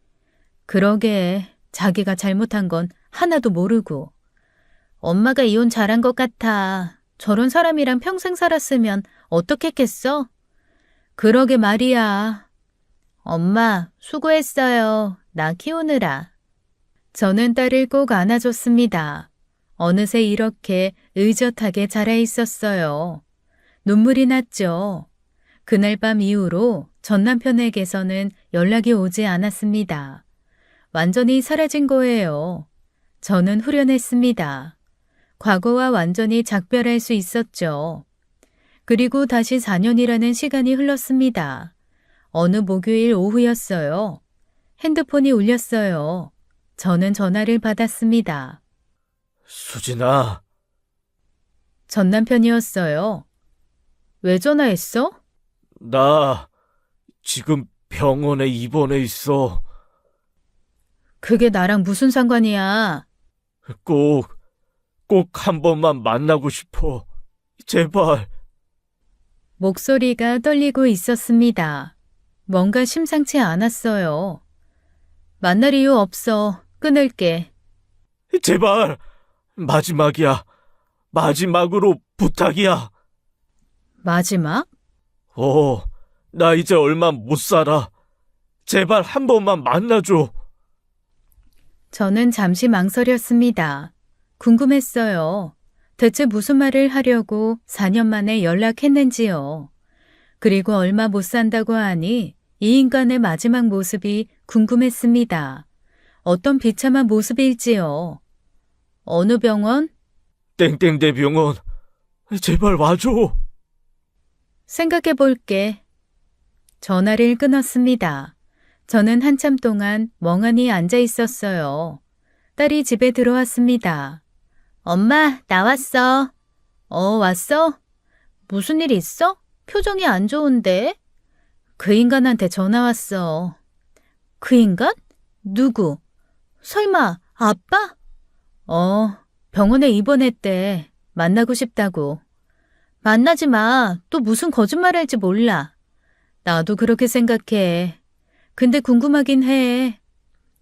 그러게, 자기가 잘못한 건 하나도 모르고. 엄마가 이혼 잘한 것 같아. 저런 사람이랑 평생 살았으면 어떻겠겠어? 그러게 말이야. 엄마, 수고했어요. 나 키우느라. 저는 딸을 꼭 안아줬습니다. 어느새 이렇게 의젓하게 자라 있었어요. 눈물이 났죠. 그날 밤 이후로 전 남편에게서는 연락이 오지 않았습니다. 완전히 사라진 거예요. 저는 후련했습니다. 과거와 완전히 작별할 수 있었죠. 그리고 다시 4년이라는 시간이 흘렀습니다. 어느 목요일 오후였어요. 핸드폰이 울렸어요. 저는 전화를 받았습니다. 수진아. 전 남편이었어요. 왜 전화했어? 나 지금 병원에 입원해 있어. 그게 나랑 무슨 상관이야? 꼭 한 번만 만나고 싶어. 제발. 목소리가 떨리고 있었습니다. 뭔가 심상치 않았어요. 만날 이유 없어. 끊을게. 제발. 마지막이야. 마지막으로 부탁이야. 마지막? 나 이제 얼마 못 살아. 제발 한 번만 만나줘. 저는 잠시 망설였습니다. 궁금했어요. 대체 무슨 말을 하려고 4년 만에 연락했는지요. 그리고 얼마 못 산다고 하니 이 인간의 마지막 모습이 궁금했습니다. 어떤 비참한 모습일지요. 어느 병원? 땡땡대 병원. 제발 와줘. 생각해 볼게. 전화를 끊었습니다. 저는 한참 동안 멍하니 앉아 있었어요. 딸이 집에 들어왔습니다. 엄마, 나왔어. 왔어? 무슨 일 있어? 표정이 안 좋은데? 그 인간한테 전화 왔어. 그 인간? 누구? 설마 아빠? 병원에 입원했대. 만나고 싶다고. 만나지 마. 또 무슨 거짓말할지 몰라. 나도 그렇게 생각해. 근데 궁금하긴 해.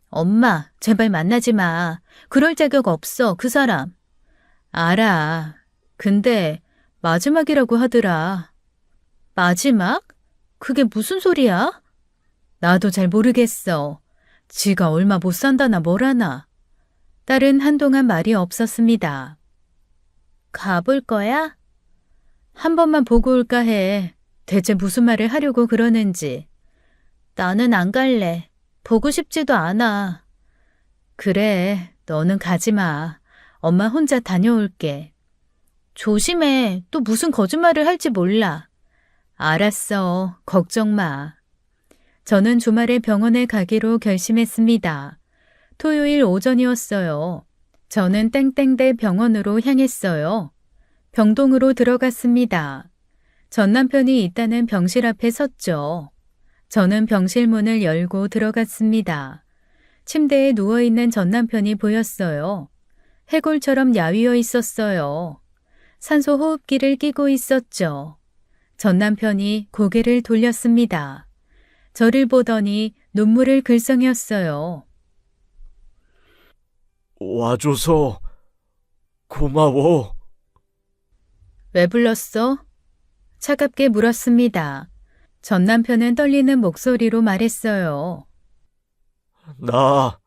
엄마, 제발 만나지 마. 그럴 자격 없어, 그 사람. 알아. 근데 마지막이라고 하더라. 마지막? 그게 무슨 소리야? 나도 잘 모르겠어. 지가 얼마 못 산다나 뭐라나. 딸은 한동안 말이 없었습니다. 가볼 거야? 한 번만 보고 올까 해. 대체 무슨 말을 하려고 그러는지. 나는 안 갈래. 보고 싶지도 않아. 그래, 너는 가지 마. 엄마 혼자 다녀올게. 조심해. 또 무슨 거짓말을 할지 몰라. 알았어. 걱정 마. 저는 주말에 병원에 가기로 결심했습니다. 토요일 오전이었어요. 저는 땡땡대 병원으로 향했어요. 병동으로 들어갔습니다. 전 남편이 있다는 병실 앞에 섰죠. 저는 병실 문을 열고 들어갔습니다. 침대에 누워있는 전 남편이 보였어요. 해골처럼 야위어 있었어요. 산소 호흡기를 끼고 있었죠. 전 남편이 고개를 돌렸습니다. 저를 보더니 눈물을 글썽였어요. 와줘서 고마워. 왜 불렀어? 차갑게 물었습니다. 전 남편은 떨리는 목소리로 말했어요. 나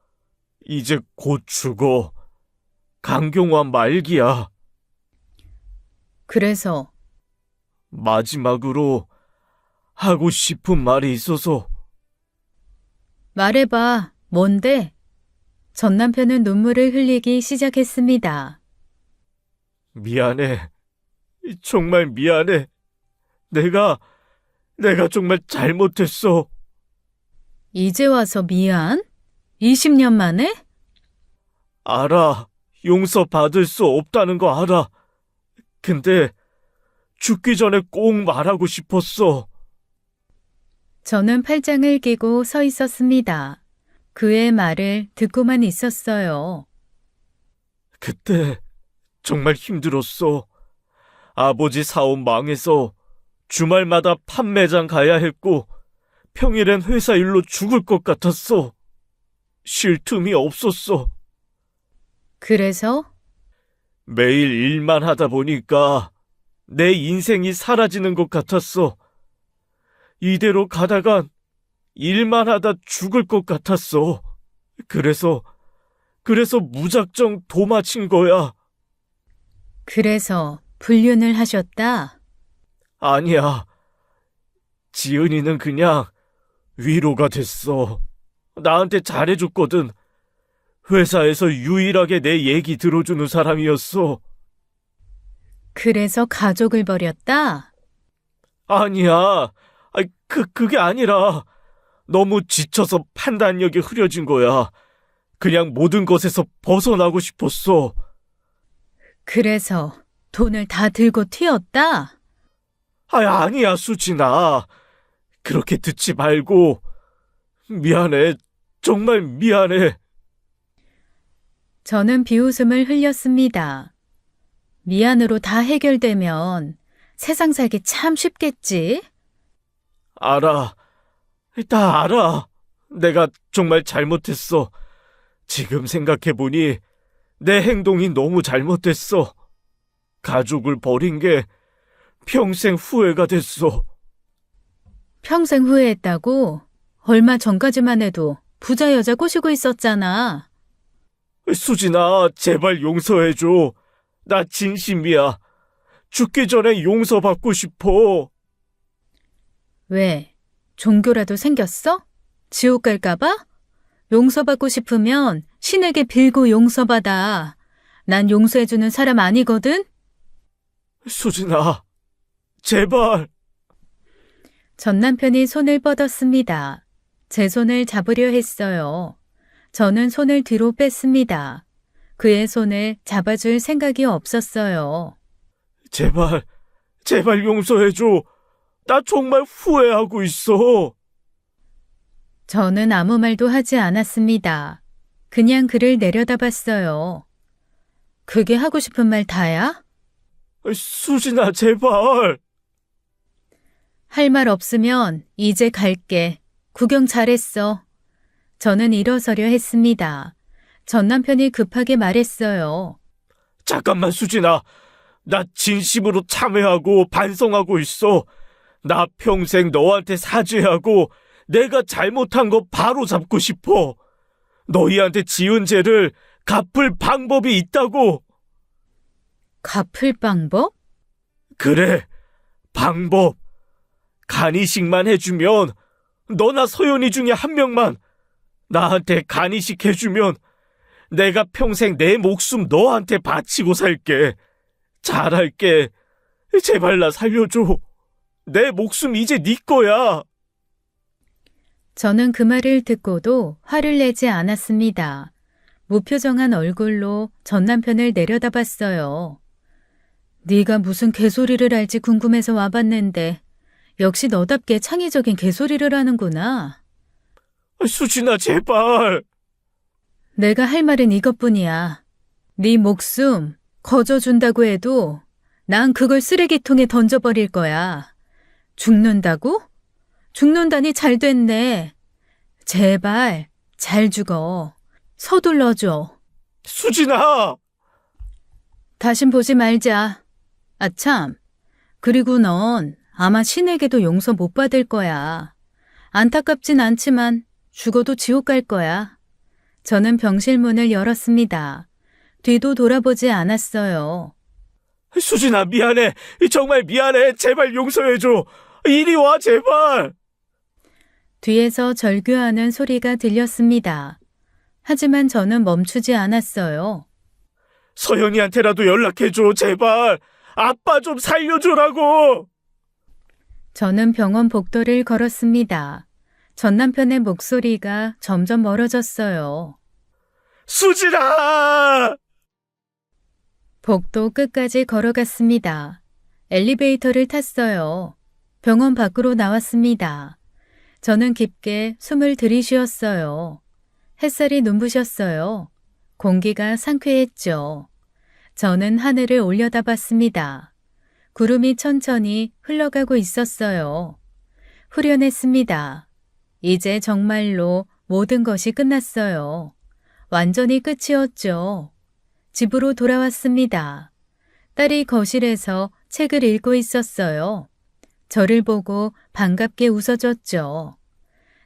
이제 곧 죽어. 강경화 말기야. 그래서 마지막으로 하고 싶은 말이 있어서. 말해봐. 뭔데? 전 남편은 눈물을 흘리기 시작했습니다. 미안해. 정말 미안해. 내가 정말 잘못했어. 이제 와서 미안? 20년 만에? 알아. 용서받을 수 없다는 거 알아. 근데 죽기 전에 꼭 말하고 싶었어. 저는 팔짱을 끼고 서 있었습니다. 그의 말을 듣고만 있었어요. 그때 정말 힘들었어. 아버지 사업 망해서 주말마다 판매장 가야 했고 평일엔 회사 일로 죽을 것 같았어. 쉴 틈이 없었어. 그래서? 매일 일만 하다 보니까 내 인생이 사라지는 것 같았어. 이대로 가다간 일만 하다 죽을 것 같았어. 그래서 무작정 도마친 거야. 그래서 불륜을 하셨다? 아니야. 지은이는 그냥 위로가 됐어. 나한테 잘해줬거든. 회사에서 유일하게 내 얘기 들어주는 사람이었어. 그래서 가족을 버렸다? 아니야. 그게 아니라 너무 지쳐서 판단력이 흐려진 거야. 그냥 모든 것에서 벗어나고 싶었어. 그래서 돈을 다 들고 튀었다? 아니야, 수진아. 그렇게 듣지 말고. 미안해. 정말 미안해. 저는 비웃음을 흘렸습니다. 미안으로 다 해결되면 세상 살기 참 쉽겠지? 알아. 다 알아. 내가 정말 잘못했어. 지금 생각해보니 내 행동이 너무 잘못됐어. 가족을 버린 게 평생 후회가 됐어. 평생 후회했다고? 얼마 전까지만 해도 부자 여자 꼬시고 있었잖아. 수진아, 제발 용서해줘. 나 진심이야. 죽기 전에 용서받고 싶어. 왜? 종교라도 생겼어? 지옥 갈까봐? 용서받고 싶으면 신에게 빌고 용서받아. 난 용서해주는 사람 아니거든? 수진아, 제발. 전 남편이 손을 뻗었습니다. 제 손을 잡으려 했어요. 저는 손을 뒤로 뺐습니다. 그의 손을 잡아줄 생각이 없었어요. 제발, 제발 용서해줘. 나 정말 후회하고 있어. 저는 아무 말도 하지 않았습니다. 그냥 그를 내려다봤어요. 그게 하고 싶은 말 다야? 수진아, 제발. 할 말 없으면 이제 갈게. 구경 잘했어. 저는 일어서려 했습니다. 전 남편이 급하게 말했어요. 잠깐만, 수진아. 나 진심으로 참회하고 반성하고 있어. 나 평생 너한테 사죄하고 내가 잘못한 거 바로 잡고 싶어. 너희한테 지은 죄를 갚을 방법이 있다고. 갚을 방법? 그래, 방법. 간이식만 해주면, 너나 서연이 중에 한 명만 나한테 간이식 해주면 내가 평생 내 목숨 너한테 바치고 살게. 잘할게. 제발 나 살려줘. 내 목숨 이제 네 거야. 저는 그 말을 듣고도 화를 내지 않았습니다. 무표정한 얼굴로 전 남편을 내려다봤어요. 네가 무슨 개소리를 할지 궁금해서 와봤는데 역시 너답게 창의적인 개소리를 하는구나. 수진아, 제발. 내가 할 말은 이것뿐이야. 네 목숨 거저준다고 해도 난 그걸 쓰레기통에 던져버릴 거야. 죽는다고? 죽는다니 잘 됐네. 제발 잘 죽어. 서둘러줘. 수진아! 다신 보지 말자. 아참, 그리고 넌 아마 신에게도 용서 못 받을 거야. 안타깝진 않지만 죽어도 지옥 갈 거야. 저는 병실문을 열었습니다. 뒤도 돌아보지 않았어요. 수진아, 미안해. 정말 미안해. 제발 용서해줘. 이리 와, 제발. 뒤에서 절규하는 소리가 들렸습니다. 하지만 저는 멈추지 않았어요. 서연이한테라도 연락해줘, 제발. 아빠 좀 살려줘라고. 저는 병원 복도를 걸었습니다. 전 남편의 목소리가 점점 멀어졌어요. 수진아! 복도 끝까지 걸어갔습니다. 엘리베이터를 탔어요. 병원 밖으로 나왔습니다. 저는 깊게 숨을 들이쉬었어요. 햇살이 눈부셨어요. 공기가 상쾌했죠. 저는 하늘을 올려다봤습니다. 구름이 천천히 흘러가고 있었어요. 후련했습니다. 이제 정말로 모든 것이 끝났어요. 완전히 끝이었죠. 집으로 돌아왔습니다. 딸이 거실에서 책을 읽고 있었어요. 저를 보고 반갑게 웃어줬죠.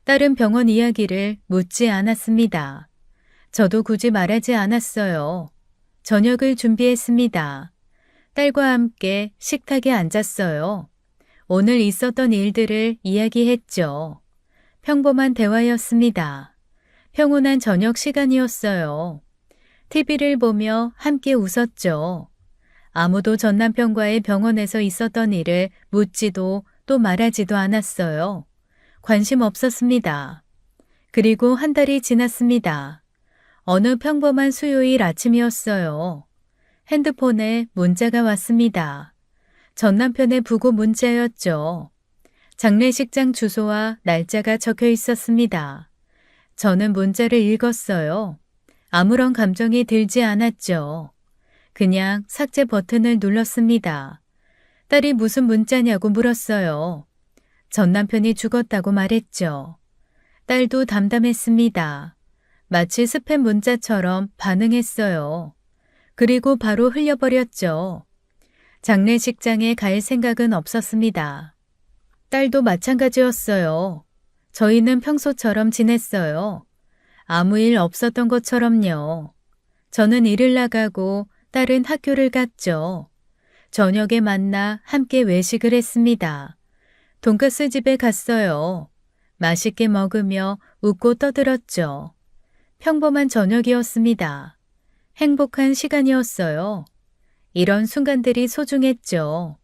딸은 병원 이야기를 묻지 않았습니다. 저도 굳이 말하지 않았어요. 저녁을 준비했습니다. 딸과 함께 식탁에 앉았어요. 오늘 있었던 일들을 이야기했죠. 평범한 대화였습니다. 평온한 저녁 시간이었어요. TV를 보며 함께 웃었죠. 아무도 전 남편과의 병원에서 있었던 일을 묻지도 또 말하지도 않았어요. 관심 없었습니다. 그리고 한 달이 지났습니다. 어느 평범한 수요일 아침이었어요. 핸드폰에 문자가 왔습니다. 전 남편의 부고 문자였죠. 장례식장 주소와 날짜가 적혀 있었습니다. 저는 문자를 읽었어요. 아무런 감정이 들지 않았죠. 그냥 삭제 버튼을 눌렀습니다. 딸이 무슨 문자냐고 물었어요. 전 남편이 죽었다고 말했죠. 딸도 담담했습니다. 마치 스팸 문자처럼 반응했어요. 그리고 바로 흘려버렸죠. 장례식장에 갈 생각은 없었습니다. 딸도 마찬가지였어요. 저희는 평소처럼 지냈어요. 아무 일 없었던 것처럼요. 저는 일을 나가고 딸은 학교를 갔죠. 저녁에 만나 함께 외식을 했습니다. 돈가스 집에 갔어요. 맛있게 먹으며 웃고 떠들었죠. 평범한 저녁이었습니다. 행복한 시간이었어요. 이런 순간들이 소중했죠.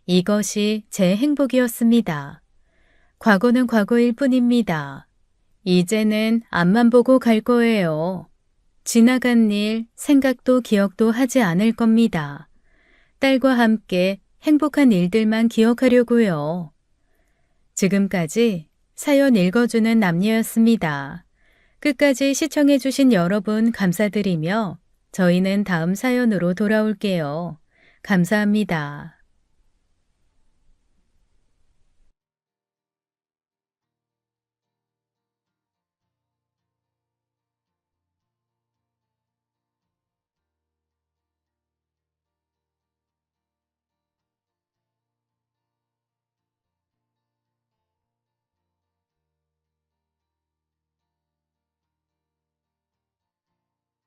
이것이 제 행복이었습니다. 과거는 과거일 뿐입니다. 이제는 앞만 보고 갈 거예요. 지나간 일, 생각도 기억도 하지 않을 겁니다. 딸과 함께 행복한 일들만 기억하려고요. 지금까지 사연 읽어주는 남녀였습니다. 끝까지 시청해주신 여러분 감사드리며 저희는 다음 사연으로 돌아올게요. 감사합니다.